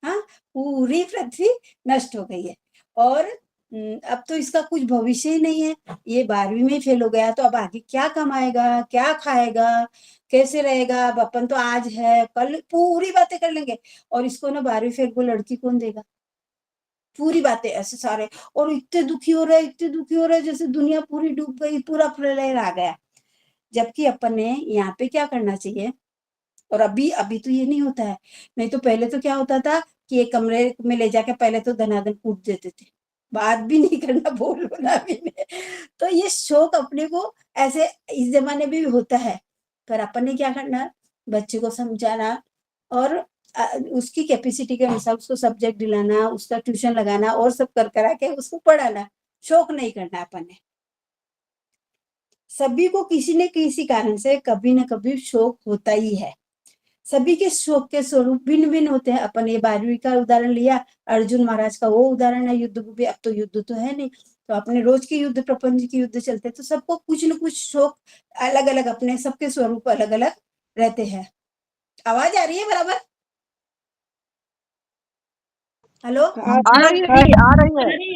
हाँ, पूरी पृथ्वी नष्ट हो गई है और अब तो इसका कुछ भविष्य ही नहीं है। ये 12वीं में फेल हो गया तो अब आगे क्या कमाएगा, क्या खाएगा, कैसे रहेगा? अब अपन तो आज है, कल पूरी बातें कर लेंगे और इसको ना 12वीं फेल को लड़की कौन देगा? पूरी बातें ऐसे सारे, और इतने दुखी हो रहे, इतने दुखी हो रहे जैसे दुनिया पूरी डूब गई, पूरा प्रलय आ गया। जबकि अपन ने यहाँ पे क्या करना चाहिए? और अभी तो ये नहीं होता है। नहीं तो पहले तो क्या होता था कि एक कमरे में ले जाके पहले तो धनाधन कूट देते थे, बात भी नहीं करना, बोलना भी नहीं। तो ये शौक अपने को ऐसे इस जमाने में भी होता है, पर अपन ने क्या करना? बच्चे को समझाना और उसकी कैपेसिटी के अनुसार उसको सब्जेक्ट दिलाना, उसका ट्यूशन लगाना और सब कर करा के उसको पढ़ाना। शौक नहीं करना अपन ने। सभी को किसी न किसी कारण से कभी न कभी शौक होता ही है। सभी के शौक के स्वरूप भिन्न भिन्न होते हैं। अपन ये 12वीं का उदाहरण लिया, अर्जुन महाराज का वो उदाहरण है युद्ध भी। अब तो युद्ध तो है नहीं, तो अपने रोज के युद्ध, प्रपंच के युद्ध चलते, तो सबको कुछ न कुछ शौक अलग अलग, अपने सबके स्वरूप अलग अलग रहते हैं। आवाज आ रही है बराबर? हेलो, आ रही है,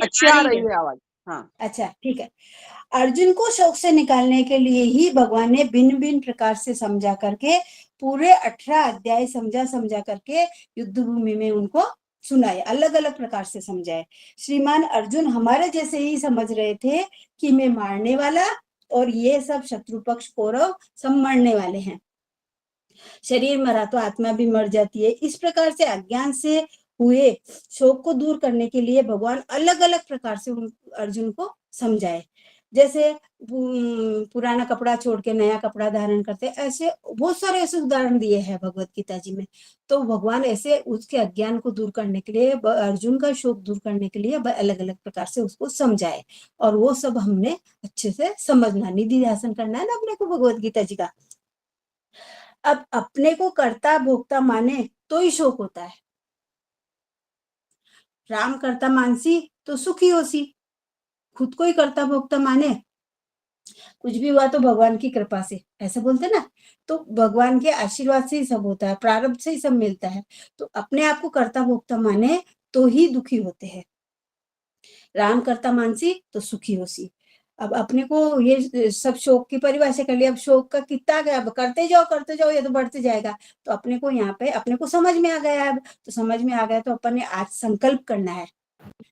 अच्छी आ रही है आवाज। हाँ, अच्छा ठीक है। अर्जुन को शौक से निकालने के लिए ही भगवान ने भिन्न भिन्न प्रकार से समझा करके पूरे 18 अध्याय समझा करके युद्ध भूमि में उनको सुनाए, अलग अलग प्रकार से समझाए। श्रीमान अर्जुन हमारे जैसे ही समझ रहे थे कि मैं मारने वाला और ये सब शत्रु पक्ष कौरव सब मरने वाले हैं, शरीर मरा तो आत्मा भी मर जाती है। इस प्रकार से अज्ञान से हुए शोक को दूर करने के लिए भगवान अलग अलग प्रकार से अर्जुन को समझाए। जैसे पुराना कपड़ा छोड़ के नया कपड़ा धारण करते, ऐसे बहुत सारे ऐसे उदाहरण दिए हैं भगवत गीता जी में। तो भगवान ऐसे उसके अज्ञान को दूर करने के लिए, अर्जुन का शोक दूर करने के लिए अलग अलग प्रकार से उसको समझाए, और वो सब हमने अच्छे से समझना, निधि ध्यान करना है ना अपने को भगवत गीता जी का। अब अपने को कर्ता भोक्ता माने तो ही शोक होता है। राम कर्ता मानसी तो सुखी होसी, खुद को ही कर्ता भोक्ता माने, कुछ भी हुआ तो भगवान की कृपा से, ऐसा बोलते ना, तो भगवान के आशीर्वाद से ही सब होता है, प्रारब्ध से ही सब मिलता है। तो अपने आप को कर्ता भोक्ता माने तो ही दुखी होते हैं। राम कर्ता मानसी तो सुखी होसी। अब अपने को ये सब शौक की परिभाषा कर लिया। अब शौक का कितना गया, अब करते जाओ ये तो बढ़ते जाएगा। तो अपने को यहाँ पे अपने को समझ में आ गया। अब तो समझ में आ गया तो अपन ने आज संकल्प करना है।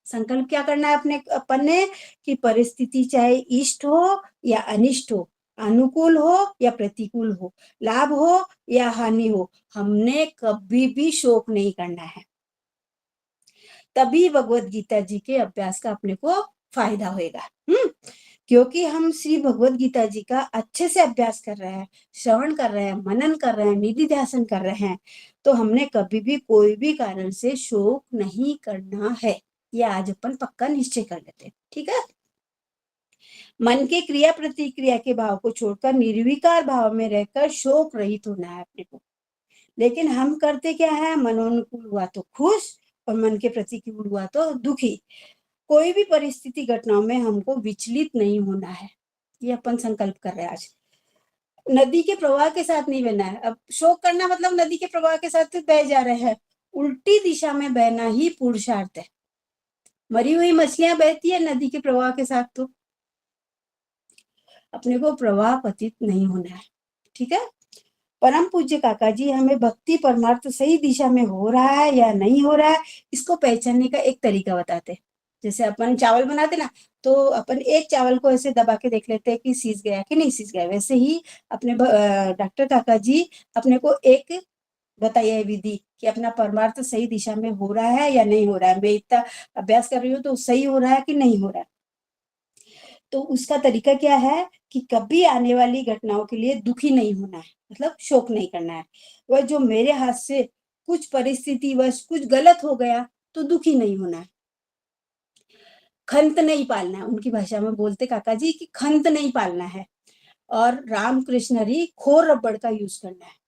संकल्प क्या करना है अपने अपन ने? कि परिस्थिति चाहे इष्ट हो या अनिष्ट हो, अनुकूल हो या प्रतिकूल हो, लाभ हो या हानि हो, हमने कभी भी शोक नहीं करना है। तभी भगवत गीता जी के अभ्यास का अपने को फायदा होगा। क्योंकि हम श्री भगवत गीता जी का अच्छे से अभ्यास कर रहे हैं, श्रवण कर रहे हैं, मनन कर रहे हैं, निधि ध्यान कर रहे हैं, तो हमने कभी भी कोई भी कारण से शोक नहीं करना है। ये आज अपन पक्का निश्चय कर लेते हैं, ठीक है? मन के क्रिया प्रतिक्रिया के भाव को छोड़कर निर्विकार भाव में रहकर शोक रहित होना है अपने को। लेकिन हम करते क्या है? मनोनुकूल हुआ तो खुश और मन के प्रतिकूल हुआ तो दुखी। कोई भी परिस्थिति घटनाओं में हमको विचलित नहीं होना है, ये अपन संकल्प कर रहे हैं आज। नदी के प्रवाह के साथ नहीं बहना है। अब शोक करना मतलब नदी के प्रवाह के साथ बह जा रहे हैं, उल्टी दिशा में बहना ही पुरुषार्थ है। मरी हुई मछलियां बहती है नदी के प्रवाह के साथ, तो अपने को प्रवाह पतित नहीं होना है, ठीक है? परम पूज्य काका जी हमें भक्ति परमार्थ सही दिशा में हो रहा है या नहीं हो रहा है, इसको पहचानने का एक तरीका बताते। जैसे अपन चावल बनाते ना, तो अपन एक चावल को ऐसे दबा के देख लेते हैं कि सीज गया कि नहीं सीज गया। वैसे ही अपने डॉक्टर काका जी अपने को एक बताइए विधि कि अपना परमार्थ सही दिशा में हो रहा है या नहीं हो रहा है। मैं इतना अभ्यास कर रही हूँ तो सही हो रहा है कि नहीं हो रहा है। तो उसका तरीका क्या है कि कभी आने वाली घटनाओं के लिए दुखी नहीं होना है, मतलब शोक नहीं करना है। वह जो मेरे हाथ से कुछ परिस्थिति वश कुछ गलत हो गया तो दुखी नहीं होना है, खंत नहीं पालना है। उनकी भाषा में बोलते काका जी कि खंत नहीं पालना है, और रामकृष्ण खोर रबड़ का यूज करना है।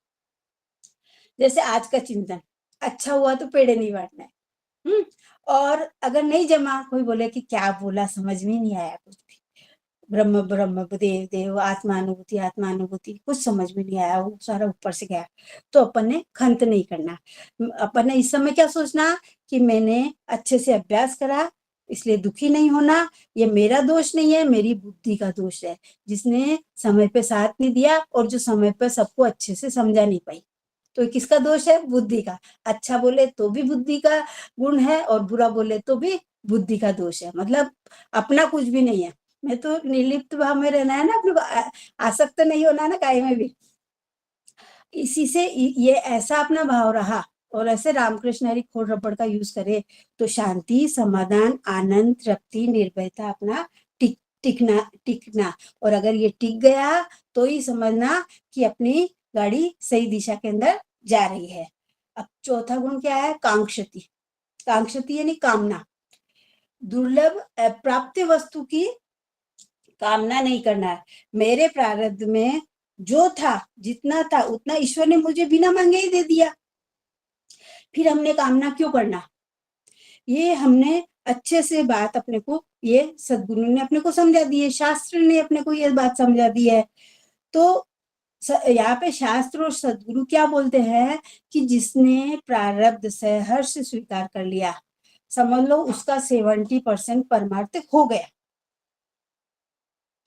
जैसे आज का चिंतन, अच्छा हुआ तो पेड़े नहीं बांटना है। और अगर नहीं जमा, कोई बोले कि क्या बोला समझ में नहीं आया कुछ भी, ब्रह्म ब्रह्म देव देव आत्मानुभूति आत्मानुभूति, कुछ समझ में नहीं आया, वो सारा ऊपर से गया। तो अपन ने खंत नहीं करना। अपन ने इस समय क्या सोचना कि मैंने अच्छे से अभ्यास करा इसलिए दुखी नहीं होना, ये मेरा दोष नहीं है, मेरी बुद्धि का दोष है, जिसने समय पे साथ नहीं दिया और जो समय पे सबको अच्छे से समझा नहीं पाई। तो ये किसका दोष है? बुद्धि का। अच्छा बोले तो भी बुद्धि का गुण है और बुरा बोले तो भी बुद्धि का दोष है, मतलब अपना कुछ भी नहीं है। मैं तो निर्लिप्त भाव में रहना है ना, अपने को आसक्त नहीं होना ना काय में भी। इसी से ये ऐसा अपना भाव रहा और ऐसे रामकृष्ण हरि खोड़ रबड़ का यूज करे तो शांति, समाधान, आनंद, तृप्ति, निर्भयता अपना टिकना। और अगर ये टिक गया तो ही समझना कि अपनी गाड़ी सही दिशा के अंदर जा रही है। अब चौथा गुण क्या है? कांक्षति। कांक्षति यानी कामना। दुर्लभ प्राप्त वस्तु की कामना नहीं करना है। मेरे प्रारब्ध में जो था, जितना था उतना ईश्वर ने मुझे बिना मांगे ही दे दिया, फिर हमने कामना क्यों करना? ये हमने अच्छे से बात अपने को, ये सद्गुरु ने अपने को समझा दी है, शास्त्र ने अपने को ये बात समझा दी है। तो यहाँ पे शास्त्र और सद्गुरु क्या बोलते हैं कि जिसने प्रारब्ध से हर्ष स्वीकार कर लिया, समझ लो उसका 70% परमार्थ हो गया।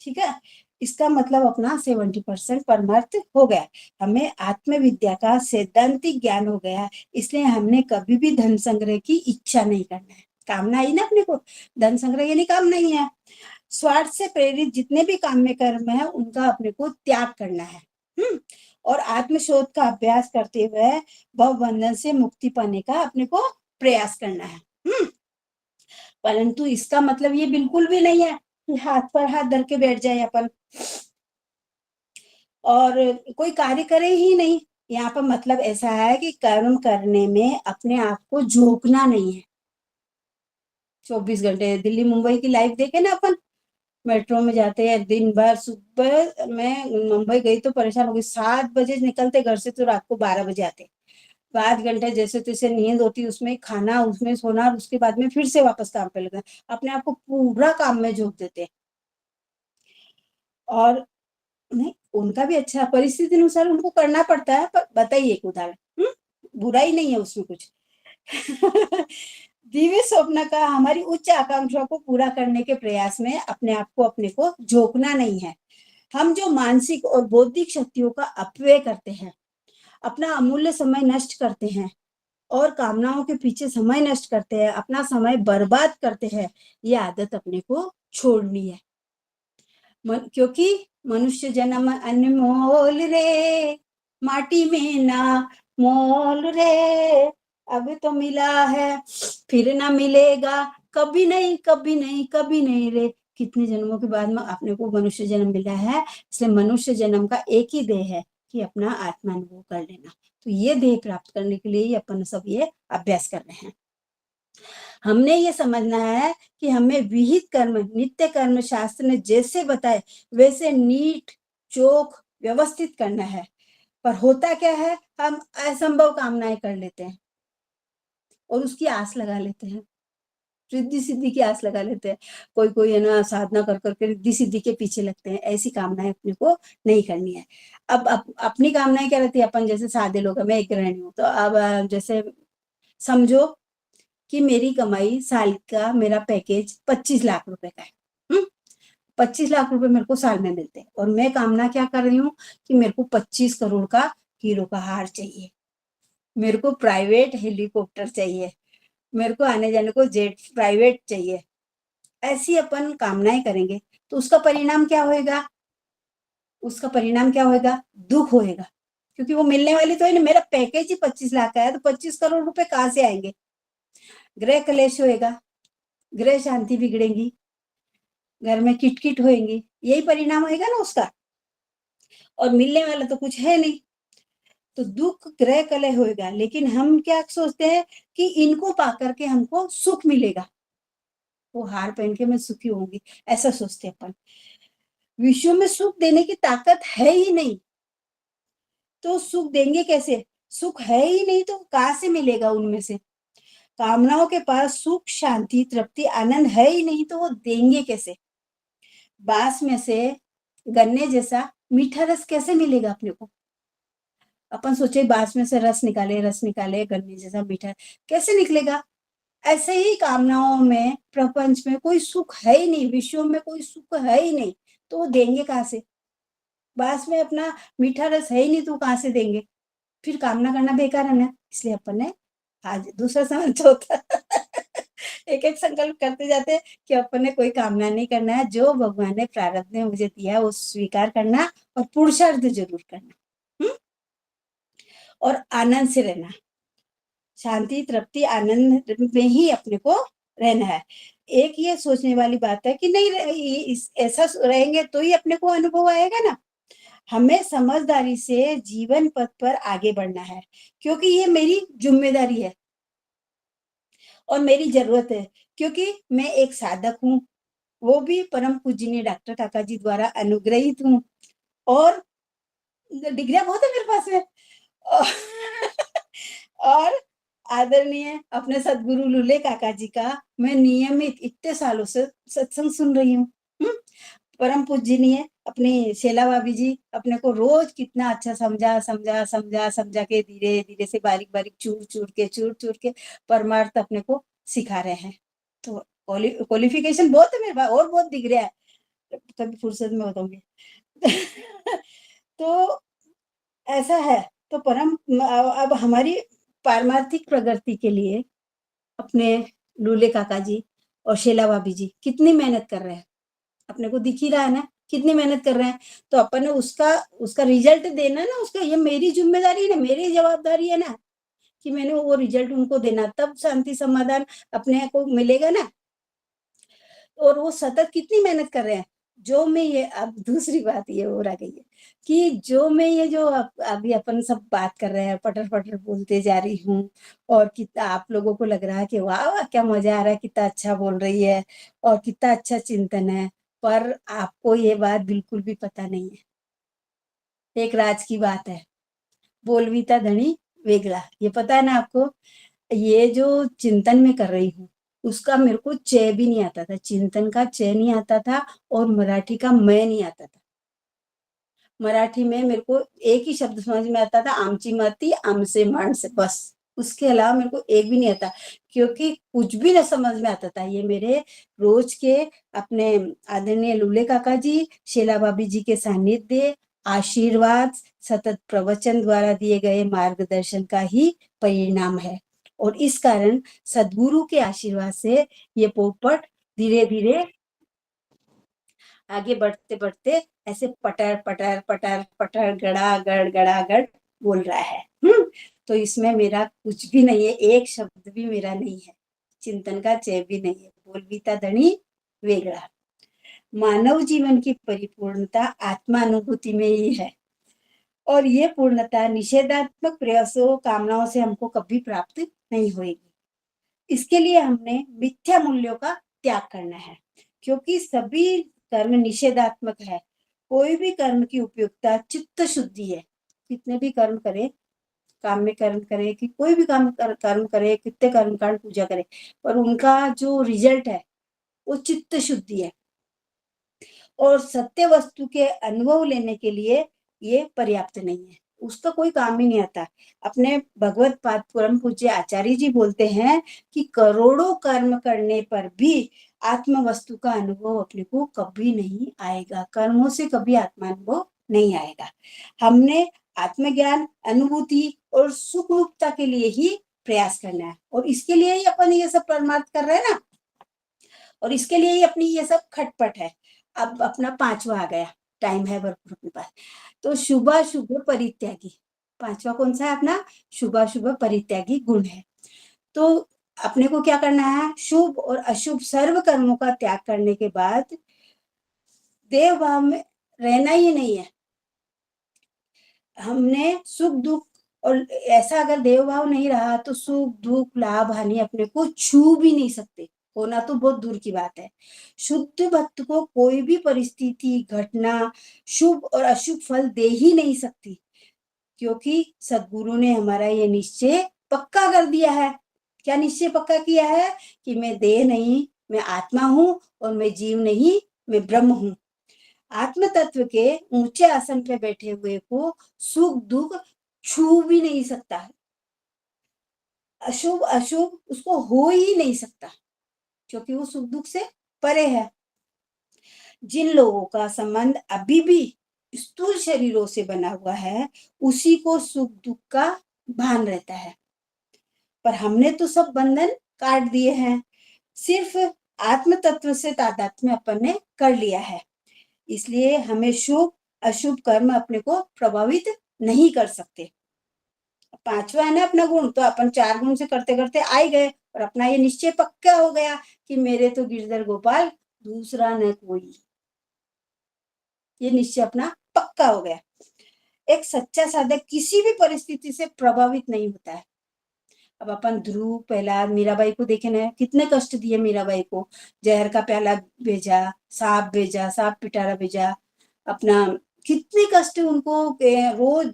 ठीक है, इसका मतलब अपना 70% परमार्थ हो गया। हमें आत्मविद्या का सैद्धांतिक ज्ञान हो गया, इसलिए हमने कभी भी धन संग्रह की इच्छा नहीं करना है। कामना आई ना अपने को, धन संग्रह यानी काम नहीं है। स्वार्थ से प्रेरित जितने भी काम्य कर्म है उनका अपने को त्याग करना है। और आत्मशोध का अभ्यास करते हुए भव बंधन से मुक्ति पाने का अपने को प्रयास करना है। परंतु इसका मतलब ये बिल्कुल भी नहीं है कि हाथ पर हाथ धर के बैठ जाए अपन और कोई कार्य करे ही नहीं। यहाँ पर मतलब ऐसा है कि कर्म करने में अपने आप को झोंकना नहीं है। 24 घंटे दिल्ली मुंबई की लाइफ देखे ना अपन, मेट्रो में जाते हैं दिन भर। सुबह मैं मुंबई गई तो परेशान हो गई, 7 बजे निकलते घर से तो रात को 12 बजे आते। 5 घंटे जैसे तैसे नींद होती, उसमें खाना, उसमें सोना, और उसके बाद में फिर से वापस काम पे लगना। अपने आप को पूरा काम में झोंक देते। और नहीं, उनका भी अच्छा परिस्थिति अनुसार उनको करना पड़ता है, पर बताइए एक उदाहरण, बुराई नहीं है उसमें कुछ। दिव्य स्वप्न का हमारी उच्च आकांक्षा को पूरा करने के प्रयास में अपने आप को, अपने को झोंकना नहीं है। हम जो मानसिक और बौद्धिक शक्तियों का अपव्यय करते हैं, अपना अमूल्य समय नष्ट करते हैं और कामनाओं के पीछे समय नष्ट करते हैं, अपना समय बर्बाद करते हैं, ये आदत अपने को छोड़नी है। क्योंकि मनुष्य जन्म अनमोल रे, माटी में ना मोल रे, अब तो मिला है फिर ना मिलेगा, कभी नहीं कभी नहीं कभी नहीं रे। कितने जन्मों के बाद में अपने को मनुष्य जन्म मिला है, इसलिए मनुष्य जन्म का एक ही देह है कि अपना आत्मानुभव कर लेना। तो ये देह प्राप्त करने के लिए ही अपन सब ये अभ्यास कर रहे हैं। हमने ये समझना है कि हमें विहित कर्म, नित्य कर्म शास्त्र ने जैसे बताए वैसे नीट चोक व्यवस्थित करना है। पर होता क्या है, हम असंभव कामनाएं कर लेते हैं और उसकी आस लगा लेते हैं, रिद्धि सिद्धि की आस लगा लेते हैं। कोई है ना, साधना कर करके रिद्धि सिद्धि के पीछे लगते हैं। ऐसी कामनाएं अपने को नहीं करनी है। अब अपनी कामनाएं क्या रहती है? अपन जैसे सादे लोग हैं, मैं एक गृहिणी हूँ, तो अब जैसे समझो कि मेरी कमाई साल का, मेरा पैकेज 25 लाख रुपए का है। 25 लाख रुपए मेरे को साल में मिलते हैं और मैं कामना क्या कर रही हूँ कि मेरे को 25 करोड़ का हीरो का हार चाहिए, मेरे को प्राइवेट हेलीकॉप्टर चाहिए, मेरे को आने जाने को जेट प्राइवेट चाहिए। ऐसी अपन कामनाएं करेंगे तो उसका परिणाम क्या होएगा? उसका परिणाम क्या होएगा? दुख होएगा, क्योंकि वो मिलने वाली तो है ना। मेरा पैकेज ही 25 लाख का है तो 25 करोड़ रुपए कहाँ से आएंगे? गृह कलेश होएगा, गृह शांति बिगड़ेगी, घर में किटकिट होएंगी, यही परिणाम होएगा ना उसका। और मिलने वाला तो कुछ है नहीं, तो दुख ग्रह कलह होएगा। लेकिन हम क्या सोचते हैं कि इनको पाकर के हमको सुख मिलेगा, वो हार पहन के मैं सुखी होंगी, ऐसा सोचते अपन। विश्व में सुख देने की ताकत है ही नहीं, तो सुख देंगे कैसे? सुख है ही नहीं तो कहाँ से मिलेगा उनमें से? कामनाओं के पास सुख, शांति, तृप्ति, आनंद है ही नहीं तो वो देंगे कैसे? बांस में से गन्ने जैसा मीठा रस कैसे मिलेगा अपने को? अपन सोचे बांस में से रस निकाले गन्ने जैसा मीठा कैसे निकलेगा? ऐसे ही कामनाओं में, प्रपंच में कोई सुख है ही नहीं, विश्व में कोई सुख है ही नहीं, तो वो देंगे कहाँ से? बांस में अपना मीठा रस है ही नहीं, तो कहाँ से देंगे? फिर कामना करना बेकार है ना। इसलिए अपन ने आज दूसरा सवाल चौथा एक एक संकल्प करते जाते हैं कि अपन ने कोई कामना नहीं करना है, जो भगवान ने प्रारब्ध में मुझे दिया है वो स्वीकार करना और पुरुषार्थ जरूर करना। और आनंद से रहना, शांति तृप्ति आनंद में ही अपने को रहना है। एक ये सोचने वाली बात है कि नहीं ऐसा रहेंगे तो ही अपने को अनुभव आएगा ना। हमें समझदारी से जीवन पथ पर आगे बढ़ना है, क्योंकि ये मेरी जिम्मेदारी है और मेरी जरूरत है, क्योंकि मैं एक साधक हूँ, वो भी परम पूजनीय डॉक्टर काका जी द्वारा अनुग्रहित हूँ और डिग्रियां बहुत है मेरे पास में और आदरणीय अपने सदगुरु लूले काका जी का मैं नियमित इतने सालों से सत्संग सुन रही हूँ। परम पूजनीय अपनी शेला भाभी जी अपने को रोज कितना अच्छा समझा के धीरे धीरे से बारीक बारीक चूर चूर के परमार्थ अपने को सिखा रहे हैं। तो क्वालिफिकेशन बहुत है मेरे पास और बहुत दिख रहा है, कभी फुर्सत में बताऊंगी तो ऐसा है। तो परम अब हमारी पारमार्थिक प्रगति के लिए अपने लूले काका जी और शेला भाभी जी कितनी मेहनत कर रहे हैं, अपने को दिख ही रहा है ना कितनी मेहनत कर रहे हैं। तो अपन ने उसका रिजल्ट देना ना, उसका ये मेरी जिम्मेदारी है ना, मेरी जवाबदारी है ना कि मैंने वो रिजल्ट उनको देना, तब शांति समाधान अपने को मिलेगा ना। और वो सतत कितनी मेहनत कर रहे हैं। जो मैं ये अब दूसरी बात ये हो रह गई है कि जो मैं ये जो अभी अपन सब बात कर रहे हैं पटर पटर बोलते जा रही हूँ और कितना आप लोगों को लग रहा है कि वाह वाह क्या मजा आ रहा है, कितना अच्छा बोल रही है और कितना अच्छा चिंतन है, पर आपको ये बात बिल्कुल भी पता नहीं है। एक राज की बात है, बोलवीता धनी वेगला, ये पता है ना आपको। ये जो चिंतन में कर रही हूँ उसका मेरे को च भी नहीं आता था, चिंतन का च नहीं आता था और मराठी का मैं नहीं आता था। मराठी में मेरे को एक ही शब्द समझ में आता था, आमची माती आमसे माणसे, बस उसके अलावा मेरे को एक भी नहीं आता, क्योंकि कुछ भी न समझ में आता था। ये मेरे रोज के अपने आदरणीय लूले काका जी शेला भाभी जी के सानिध्य आशीर्वाद सतत प्रवचन द्वारा दिए गए मार्गदर्शन का ही परिणाम है। और इस कारण सदगुरु के आशीर्वाद से ये पोपट धीरे धीरे आगे बढ़ते बढ़ते ऐसे पटर पटर पटर पटर गड़ा गड़ बोल रहा है। तो इसमें मेरा कुछ भी नहीं है, एक शब्द भी मेरा नहीं है, चिंतन का च भी नहीं है, बोलवीता धनी वेगड़ा। मानव जीवन की परिपूर्णता आत्मानुभूति में ही है और ये पूर्णता निषेधात्मक प्रयासों कामनाओं से हमको कभी प्राप्त नहीं होगी। इसके लिए हमने मिथ्या मूल्यों का त्याग करना है, क्योंकि सभी कर्म निषेधात्मक है। कोई भी कर्म की उपयुक्तता चित्त शुद्धि है। कितने भी कर्म करे, काम में कर्म करे कि कोई भी कर्म करे, कितने कर्म कांड पूजा करे, पर उनका जो रिजल्ट है वो चित्त शुद्धि है। और सत्य वस्तु के अनुभव लेने के लिए ये पर्याप्त नहीं है, उसका कोई काम ही नहीं आता। अपने भगवत पाद परम पूज्य आचार्य जी बोलते हैं कि करोड़ों कर्म करने पर भी आत्म वस्तु का अनुभव अपने को कभी नहीं आएगा, कर्मों से कभी आत्मानुभव नहीं आएगा। हमने आत्मज्ञान अनुभूति और सुख रूपता के लिए ही प्रयास करना है और इसके लिए ही अपन ये सब परमार्थ कर रहे हैं ना, और इसके लिए ही अपनी ये सब खटपट है। अब अपना पांचवा आ गया, टाइम है भरपूर अपने पास। तो शुभाशुभ परित्यागी, पांचवा कौन सा है अपना? शुभाशुभ परित्यागी गुण है। तो अपने को क्या करना है? शुभ और अशुभ सर्व कर्मों का त्याग करने के बाद देव भाव में रहना ही नहीं है। हमने सुख दुख, और ऐसा अगर देव भाव नहीं रहा तो सुख दुख लाभ हानि अपने को छू भी नहीं सकते, होना तो बहुत दूर की बात है। शुद्ध भक्त को कोई भी परिस्थिति घटना शुभ और अशुभ फल दे ही नहीं सकती, क्योंकि सदगुरु ने हमारा ये निश्चय पक्का कर दिया है। क्या निश्चय पक्का किया है? कि मैं देह नहीं, मैं आत्मा हूँ और मैं जीव नहीं, मैं ब्रह्म हूँ। आत्म तत्व के ऊंचे आसन पे बैठे हुए को सुख दुख छू भी नहीं सकता है, अशुभ अशुभ उसको हो ही नहीं सकता, क्योंकि वो सुख दुख से परे है। जिन लोगों का संबंध अभी भी स्थूल शरीरों से बना हुआ है, उसी को सुख दुख का भान रहता है। पर हमने तो सब बंधन काट दिए हैं, सिर्फ आत्म तत्व से तादात्म्य अपन ने कर लिया है, इसलिए हमें शुभ अशुभ कर्म अपने को प्रभावित नहीं कर सकते। पांचवा है ना अपना गुण, तो अपन 4 गुण से करते करते आए गए और अपना ये निश्चय पक्का हो गया कि मेरे तो गिरधर गोपाल दूसरा न कोई, ये निश्चय अपना पक्का हो गया। एक सच्चा साधक किसी भी परिस्थिति से प्रभावित नहीं होता है। अब अपन ध्रुव प्रहलाद मीराबाई को देखे ना, कितने कष्ट दिए मीराबाई को, जहर का प्याला भेजा, सांप पिटारा भेजा, अपना कितने कष्ट उनको, रोज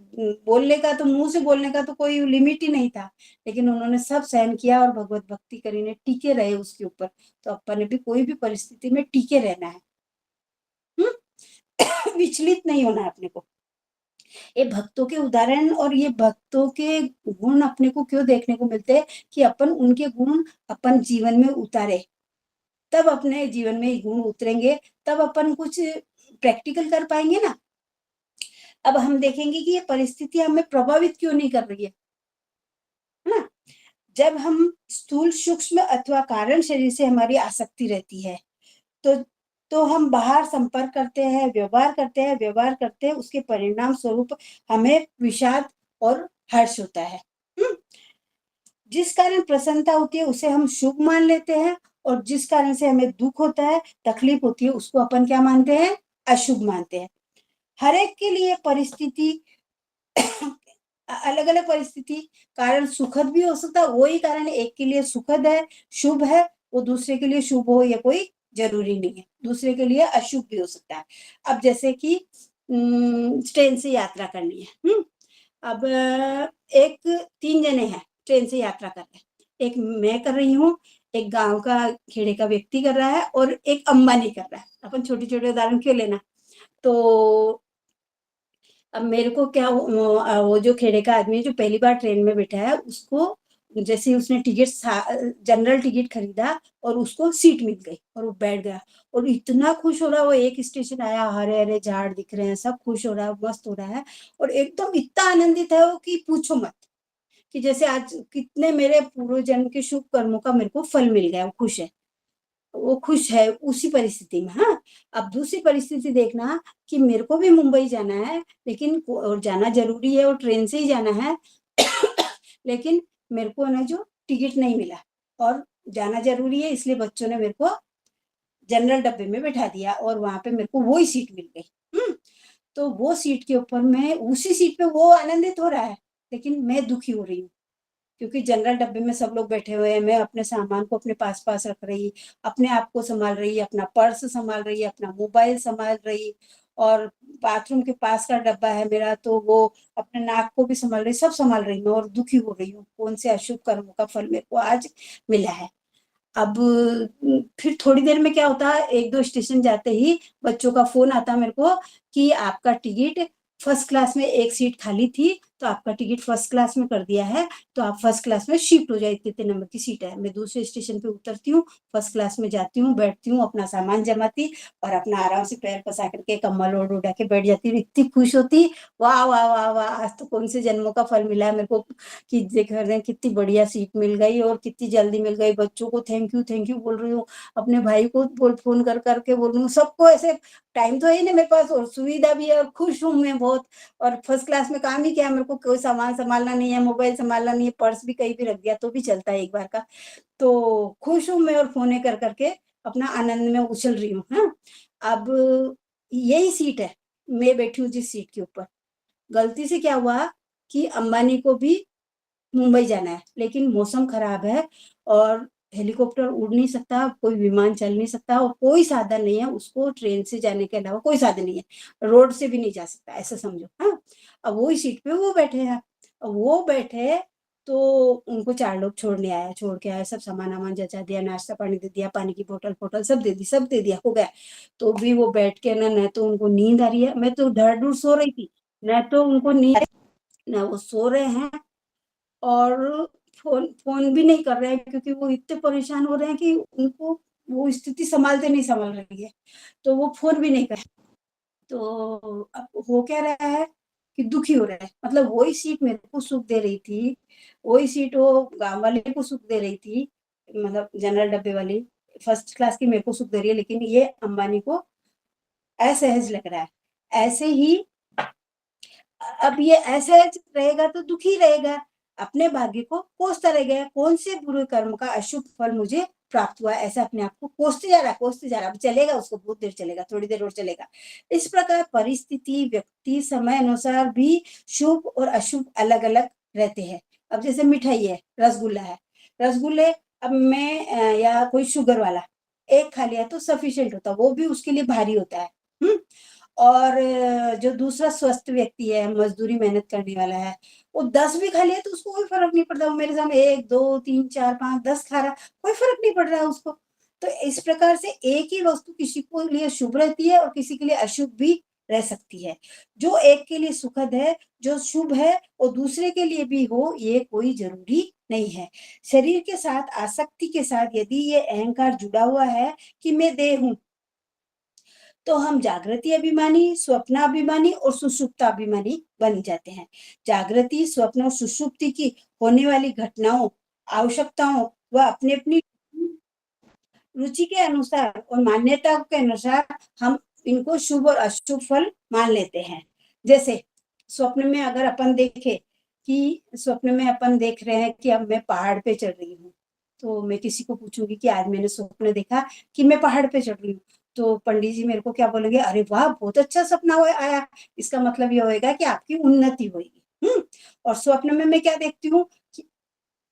बोलने का तो मुंह से बोलने का तो कोई लिमिट ही नहीं था, लेकिन उन्होंने सब सहन किया और भगवत भक्ति करीने टिके रहे उसके ऊपर। तो अपन ने भी कोई भी परिस्थिति में टिके रहना है, विचलित नहीं होना है अपने को। ये भक्तों के उदाहरण और ये भक्तों के गुण अपने को क्यों देखने को मिलते हैं कि अपन उनके गुण अपन जीवन में उतारे, तब अपने जीवन में गुण उतरेंगे, तब अपन कुछ प्रैक्टिकल कर पाएंगे ना। अब हम देखेंगे कि ये परिस्थिति हमें प्रभावित क्यों नहीं कर रही है ना। जब हम स्थूल सूक्ष्म अथवा कारण शरीर से हमारी आसक्ति रहती है, तो हम बाहर संपर्क करते हैं, व्यवहार करते हैं, उसके परिणाम स्वरूप हमें विषाद और हर्ष होता है। जिस कारण प्रसन्नता होती है उसे हम शुभ मान लेते हैं, और जिस कारण से हमें दुख होता है, तकलीफ होती है, उसको अपन क्या मानते हैं, अशुभ मानते हैं। हर एक के लिए परिस्थिति अलग अलग परिस्थिति कारण सुखद भी हो सकता है, वही कारण एक के लिए सुखद है, शुभ है, वो दूसरे के लिए शुभ हो या कोई जरूरी नहीं है, दूसरे के लिए अशुभ भी हो सकता है। अब जैसे कि ट्रेन से यात्रा करनी है, अब 3 जने हैं ट्रेन से यात्रा कर रहे हैं, एक मैं कर रही हूँ, एक गांव का खेड़े का व्यक्ति कर रहा है, और एक अंबानी कर रहा है। अपन छोटे छोटे उदाहरण क्यों लेना। तो अब मेरे को क्या, वो जो खेड़े का आदमी जो पहली बार ट्रेन में बैठा है, उसको जैसे उसने जनरल टिकट खरीदा और उसको सीट मिल गई और वो बैठ गया, और इतना खुश हो रहा है। वो एक स्टेशन आया, हरे हरे झाड़ दिख रहे हैं, सब खुश हो रहा है, मस्त हो रहा है, और एकदम इतना आनंदित है वो कि पूछो मत, कि जैसे आज कितने मेरे पूर्व जन्म के शुभ कर्मों का मेरे को फल मिल गया। वो खुश है उसी परिस्थिति में। हाँ, अब दूसरी परिस्थिति देखना कि मेरे को भी मुंबई जाना है, लेकिन और जाना जरूरी है और ट्रेन से ही जाना है लेकिन मेरे को ना जो टिकट नहीं मिला, और जाना जरूरी है, इसलिए बच्चों ने मेरे को जनरल डब्बे में बैठा दिया, और वहां पे मेरे को वही सीट मिल गई। तो वो सीट के ऊपर मैं, उसी सीट पे वो आनंदित हो रहा है, लेकिन मैं दुखी हो रही हूँ, क्योंकि जनरल डब्बे में सब लोग बैठे हुए हैं, मैं अपने सामान को अपने पास पास रख रही, अपने आप को संभाल रही, अपना पर्स संभाल रही, अपना मोबाइल संभाल रही, और बाथरूम के पास का डब्बा है मेरा, तो वो अपने नाक को भी संभाल रही, सब संभाल रही मैं, और दुखी हो रही हूँ, कौन से अशुभ कर्मों का फल मेरे को आज मिला है। अब फिर थोड़ी देर में क्या होता है, 1-2 स्टेशन जाते ही बच्चों का फोन आता मेरे को कि आपका टिकट फर्स्ट क्लास में, एक सीट खाली थी, तो आपका टिकट फर्स्ट क्लास में कर दिया है, तो आप फर्स्ट क्लास में शिफ्ट हो जाए, इतने नंबर की सीट है। मैं दूसरे स्टेशन पे उतरती हूँ, फर्स्ट क्लास में जाती हूँ, बैठती हूँ, अपना सामान जमाती और अपना आराम से पैर पसा करके कम्बल ओढ़ उड़ा के बैठ जाती हूँ, इतनी खुश होती, वाह वाह वाह वाह, आज तो कौन से जन्मों का फल मिला है मेरे को, कि देख रहे हैं कितनी बढ़िया सीट मिल गई और कितनी जल्दी मिल गई। बच्चों को थैंक यू बोल रही हूँ, अपने भाई को फोन कर करके बोल रही हूँ, सबको ऐसे, टाइम तो है ना मेरे पास और सुविधा भी है, और खुश हूँ मैं बहुत। और फर्स्ट क्लास में काम ही क्या है, मेरे को कोई सामान संभालना नहीं है, मोबाइल संभालना नहीं है, पर्स भी कहीं भी रख दिया तो भी चलता है एक बार का। तो खुश हूँ मैं, और फोने कर करके अपना आनंद में उछल रही हूँ। हाँ, अब यही सीट है, मैं बैठी हूँ जिस सीट के ऊपर, गलती से क्या हुआ कि अंबानी को भी मुंबई जाना है, लेकिन मौसम खराब है और हेलीकॉप्टर उड़ नहीं सकता, कोई विमान चल नहीं सकता, और कोई साधन नहीं है उसको, ट्रेन से जाने के अलावा कोई साधन नहीं है, रोड से भी नहीं जा सकता, ऐसा समझो। हाँ, अब वही सीट पे वो बैठे हैं, वो बैठे तो उनको 4 लोग छोड़ने आया, छोड़ के आया, सब सामान वामान जचा दिया, नाश्ता पानी दे दिया, पानी की बोतल फोटल सब दे दिया, हो गया। तो भी वो बैठ के न तो उनको नींद आ रही है, मैं तो धड़-धूर सो रही थी, न तो उनको नींद, न वो सो रहे हैं, और फ़ोन भी नहीं कर रहे हैं, क्योंकि वो इतने परेशान हो रहे हैं कि उनको वो स्थिति सँभालते नहीं सँभल रही है, तो वो फ़ोन भी नहीं कर। तो अब हो क्या रहा है कि दुखी हो रहा है, मतलब वही सीट मेरे को सुख दे रही थी, वही सीट वो गाँव वाले को सुख दे रही थी, मतलब जनरल डब्बे वाली, फर्स्ट क्लास की मेरे को सुख दे रही है, लेकिन ये अंबानी को असहज लग रहा है। ऐसे ही अब ये असहज रहेगा तो दुखी रहेगा, अपने भाग्य को कोसता रहेगा, कौन से बुरे कर्म का अशुभ फल मुझे प्राप्त हुआ, ऐसा अपने आप को कोसते जा रहा है, कोसते जा रहा है। अब चलेगा उसको, बहुत देर चलेगा, थोड़ी देर और चलेगा। इस प्रकार परिस्थिति, व्यक्ति, समय अनुसार भी शुभ और अशुभ अलग-अलग रहते हैं। अब जैसे मिठाई है, रसगुल्ला है, रसगुल्ले अब मैं या कोई शुगर वाला एक खा लिया तो सफिशिएंट होता है, वो भी उसके लिए भारी होता है। हुँ? और जो दूसरा स्वस्थ व्यक्ति है, मज़दूरी मेहनत करने वाला है, वो 10 भी खा लिया तो उसको कोई फ़र्क नहीं पड़ता। वो मेरे सामने 1, 2, 3, 4, 5, 10 खा रहा है, कोई फ़र्क नहीं पड़ रहा है उसको। तो इस प्रकार से एक ही वस्तु किसी को लिए शुभ रहती है और किसी के लिए अशुभ भी रह सकती है। जो एक के लिए सुखद है, जो शुभ है, वो दूसरे के लिए भी हो, ये कोई ज़रूरी नहीं है। शरीर के साथ, आसक्ति के साथ यदि ये अहंकार जुड़ा हुआ है कि मैं देह हूँ, तो हम जागृति अभिमानी, स्वप्नाभिमानी और सुषुप्ताभिमानी बन जाते हैं। जागृति, स्वप्न और सुषुप्ति की होने वाली घटनाओं, आवश्यकताओं व अपनी-अपनी रुचि के अनुसार और मान्यता के अनुसार हम इनको शुभ और अशुभ फल मान लेते हैं। जैसे स्वप्न में अगर अपन देखें कि स्वप्न में अपन देख रहे हैं कि अब मैं पहाड़ पे चढ़ रही हूँ, तो मैं किसी को पूछूँगी कि आज मैंने स्वप्न देखा कि मैं पहाड़ पे चढ़ रही हूँ, तो पंडित जी मेरे को क्या बोलेंगे, "अरे वाह! बहुत अच्छा सपना हुआ आया।" इसका मतलब ये होएगा कि आपकी उन्नति होएगी। हुँ? और स्वप्न में मैं क्या देखती हूँ कि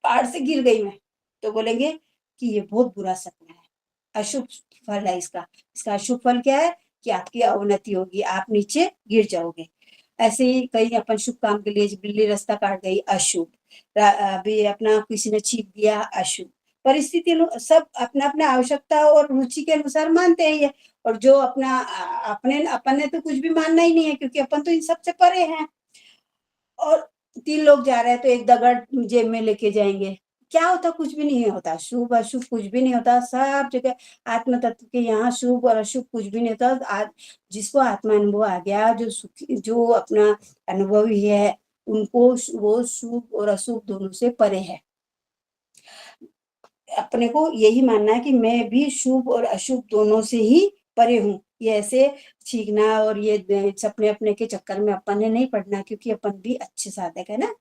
पहाड़ से गिर गई मैं, तो बोलेंगे कि ये बहुत बुरा सपना है। अशुभ फल है इसका। इसका अशुभ फल क्या है कि आपकी अवनति होगी, आप नीचे गिर जाओगे। ऐसे ही कहीं अपन शुभ काम के लिए बिल्ली रास्ता काट गई, अशुभ। अभी अपना किसी ने छींक दिया, अशुभ। परिस्थिति सब अपना-अपना आवश्यकता और रुचि के अनुसार मानते हैं ये, और जो अपना अपने अपन ने तो कुछ भी मानना ही नहीं है, क्योंकि अपन तो इन सब से परे हैं। और 3 लोग जा रहे हैं तो एक दगड़ जेब में लेके जाएँगे। क्या होता? कुछ भी नहीं होता, शुभ-अशुभ कुछ भी नहीं होता, सब जगह आत्म तत्व के यहाँ शुभ और अशुभ कुछ भी नहीं होता। आज जिसको आत्मा अनुभव आ गया, जो सुखी, जो अपना अनुभवी है, उनको वो शुभ और अशुभ दोनों से परे है। अपने को यही मानना है कि मैं भी शुभ और अशुभ दोनों से ही परे हूँ। ये ऐसे छींकना और ये सपने-अपने के चक्कर में अपन ने नहीं पड़ना, क्योंकि अपन भी अच्छे साधक है ना।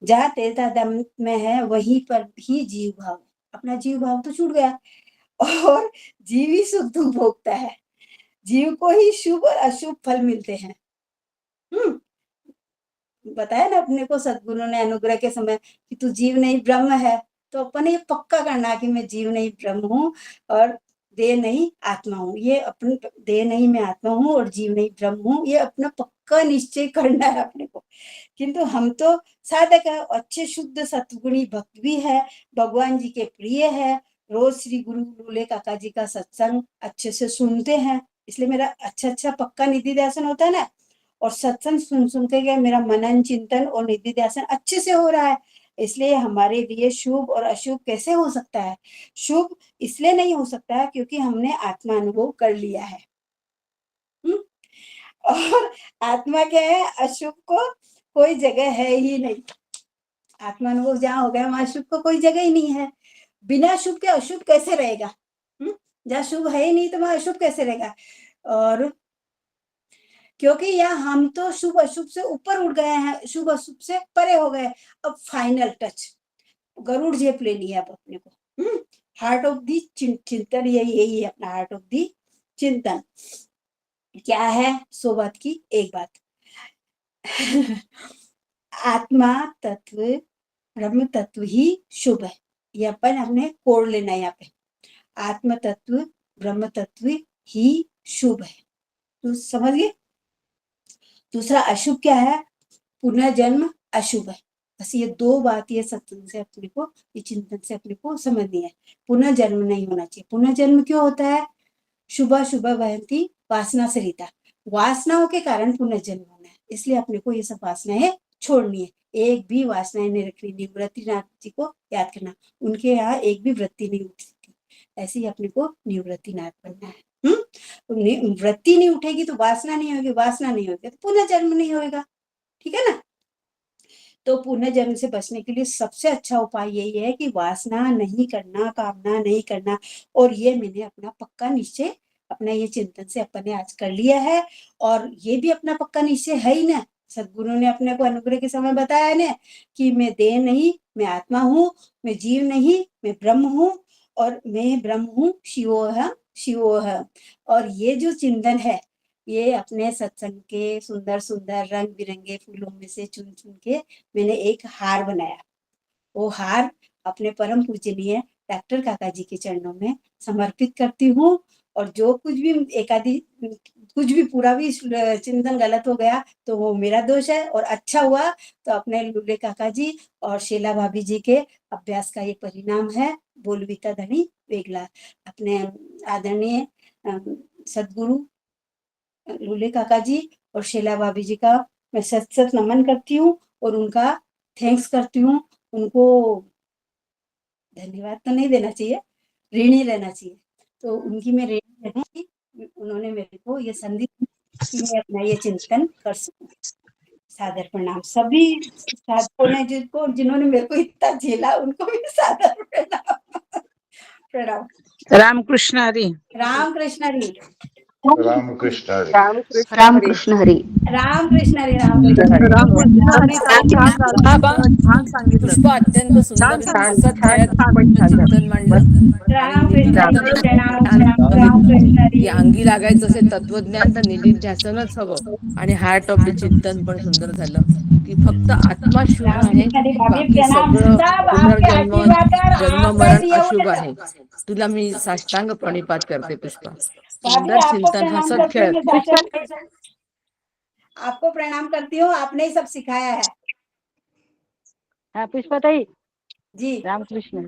जहाँ तेरता दम में है वहीं पर ही जीव भाव है। अपना जीव भाव तो छूट गया और जीव ही सुख दुःख भोगता है। जीव को ही शुभ और अशुभ फल मिलते हैं। हुँ, बताया ना अपने को सद्गुरु ने अनुग्रह के समय कि तू जीव नहीं ब्रह्म है, तो अपन ने ये पक्का करना कि मैं जीव नहीं ब्रह्म हूँ और देह नहीं आत्मा हूँ। ये अपन देह नहीं मैं आत्मा हूँ और जीव नहीं ब्रह्म हूँ, ये अपना पक्का निश्चय करना है अपने को। किंतु हम तो साधक है, अच्छे शुद्ध सत्गुणी भक्त भी है, भगवान जी के प्रिय है, रोज श्री गुरु लूले काका जी का सत्संग अच्छे से सुनते हैं, इसलिए मेरा अच्छा पक्का निधि ध्यान होता है ना, और सत्संग सुन के क्या मेरा मनन चिंतन और निधि ध्यान अच्छे से हो रहा है। इसलिए हमारे लिए शुभ और अशुभ कैसे हो सकता है? शुभ इसलिए नहीं हो सकता है क्योंकि हमने आत्मा अनुभव कर लिया है। हुँ? और आत्मा क्या है? अशुभ को कोई जगह है ही नहीं। आत्मा अनुभव जहाँ हो गया वहाँ शुभ को कोई जगह ही नहीं है। बिना शुभ के अशुभ कैसे रहेगा? जहाँ शुभ है ही नहीं तो वहाँ अशुभ कैसे रहेगा? और क्योंकि यहाँ हम तो शुभ अशुभ से ऊपर उठ गए हैं, शुभ अशुभ से परे हो गए। अब फाइनल टच गरुड़ जेप लेनी है अब अपने को। हार्ट ऑफ दी चिंतन यही है अपना हार्ट ऑफ दी चिंतन। क्या है? 100 बात की एक बात। आत्मा तत्व, ब्रह्म तत्व ही शुभ है। ये अपन हमने कोड लेना है यहाँ पे। आत्म तत्व, ब्रह्म तत्व ही शुभ है। तो समझ गए? दूसरा अशुभ क्या है? पुनर्जन्म अशुभ है। बस ये 2 बात ये सत्संग से अपने को, ये चिंतन से अपने को समझनी है। पुनः जन्म नहीं होना चाहिए। पुनः जन्म क्यों होता है? शुभ शुभ वहंती वासना से रीता, वासनाओं के कारण पुनर्जन्म होना है। इसलिए अपने को ये सब वासनाएं छोड़नी है। एक भी वासनाएं नहीं रखनी। निवृत्तिनाथ जी को याद करना, उनके यहाँ एक भी वृत्ति नहीं उठती थी। ऐसे ही अपने को निवृत्तिनाथ बनना है। वृत्ति नहीं उठेगी तो वासना नहीं होगी, वासना नहीं होगी तो पुनर्जन्म नहीं होगा। ठीक है ना? तो पुनर्जन्म से बचने के लिए सबसे अच्छा उपाय यही है कि वासना नहीं करना, कामना नहीं करना। और ये मैंने अपना पक्का निश्चय, अपना ये चिंतन से अपन ने आज कर लिया है। और ये भी अपना पक्का निश्चय है ही ना, सदगुरु ने अपने को अनुग्रह के समय बताया है ना कि मैं देह नहीं, मैं आत्मा हूँ, मैं जीव नहीं, मैं ब्रह्म हूँ, और मैं ब्रह्म हूँ, शिवोहम शिवोहम। और ये जो चिंतन है, ये अपने सत्संग के सुंदर सुंदर रंग बिरंगे फूलों में से चुन चुन के मैंने एक हार बनाया। वो हार अपने परम पूजनीय डॉक्टर काका जी के चरणों में समर्पित करती हूँ। और जो कुछ भी एकादी कुछ भी पूरा भी चिंतन गलत हो गया तो वो मेरा दोष है, और अच्छा हुआ तो अपने लूले काका जी और शीला भाभी जी के अभ्यास का ये परिणाम है। बोलविता धनी वेगला। अपने आदरणीय सदगुरु लूले काका जी और शीला भाभी जी का मैं सत सत नमन करती हूँ और उनका थैंक्स करती हूँ। उनको धन्यवाद तो नहीं देना चाहिए, ऋणी रहना चाहिए। तो उनकी मैं ऋणी रहूंगी। उन्होंने मेरे को ये संदेश दी कि मैं अपना ये चिंतन कर सकूं। सादर प्रणाम सभी साधकों ने जिन्होंने मेरे को इतना झेला, उनको भी सादर प्रणाम। प्रणाम। रामकृष्ण हरी। रामकृष्ण हरी। रामकृष्ण हरी। रामकृष्ण हरी। रामकृष्ण हरी। रामकृष्ण हरी। रामकृष्ण हरी. छान सांगितलं. पुष्पा अत्यंत सुंदर चिंतन मांडलं. रामकृष्ण हरी. प्रणाम. रामकृष्ण हरी. अंगी लागायचं असेल तत्वज्ञान तर निधिध्यासनच हवं. आणि हार्ट ऑफ द चिंतन पण सुंदर झालं की फक्त आत्मा शुभ आहे, बाकी सगळं पुनर्जन्म जन्म मरण अशुभ आहे. तुला मी साष्टांग प्रणिपात करते पुष्पा. सुंदर चिंतन हसत खेळत. आपको प्रणाम करती हूँ, आपने ही सब सिखाया है. हाँ पुष्पाताई जी. रामकृष्ण.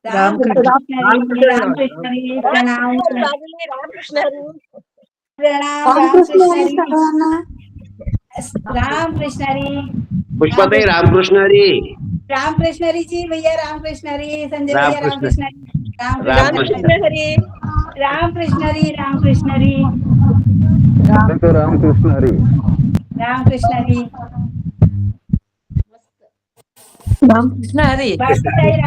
रामकृष्ण हरी. रामकृष्ण हरी. प्रणाम. रामकृष्ण हरी. प्रणाम. रामकृष्ण हरी. रामकृष्ण हरी. पुष्पाताई रामकृष्ण हरी. रामकृष्ण हरी जी भैया. रामकृष्ण हरी. संजय भैया. रामकृष्ण हरी. रामकृष्ण हरी. रामकृष्ण हरी. रामकृष्ण हरी. रामकृष्ण हरी. रामकृष्ण हरी. रामकृष्ण हरी.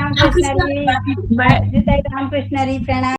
रामकृष्ण हरी. रामकृष्ण हरी. प्रणाम.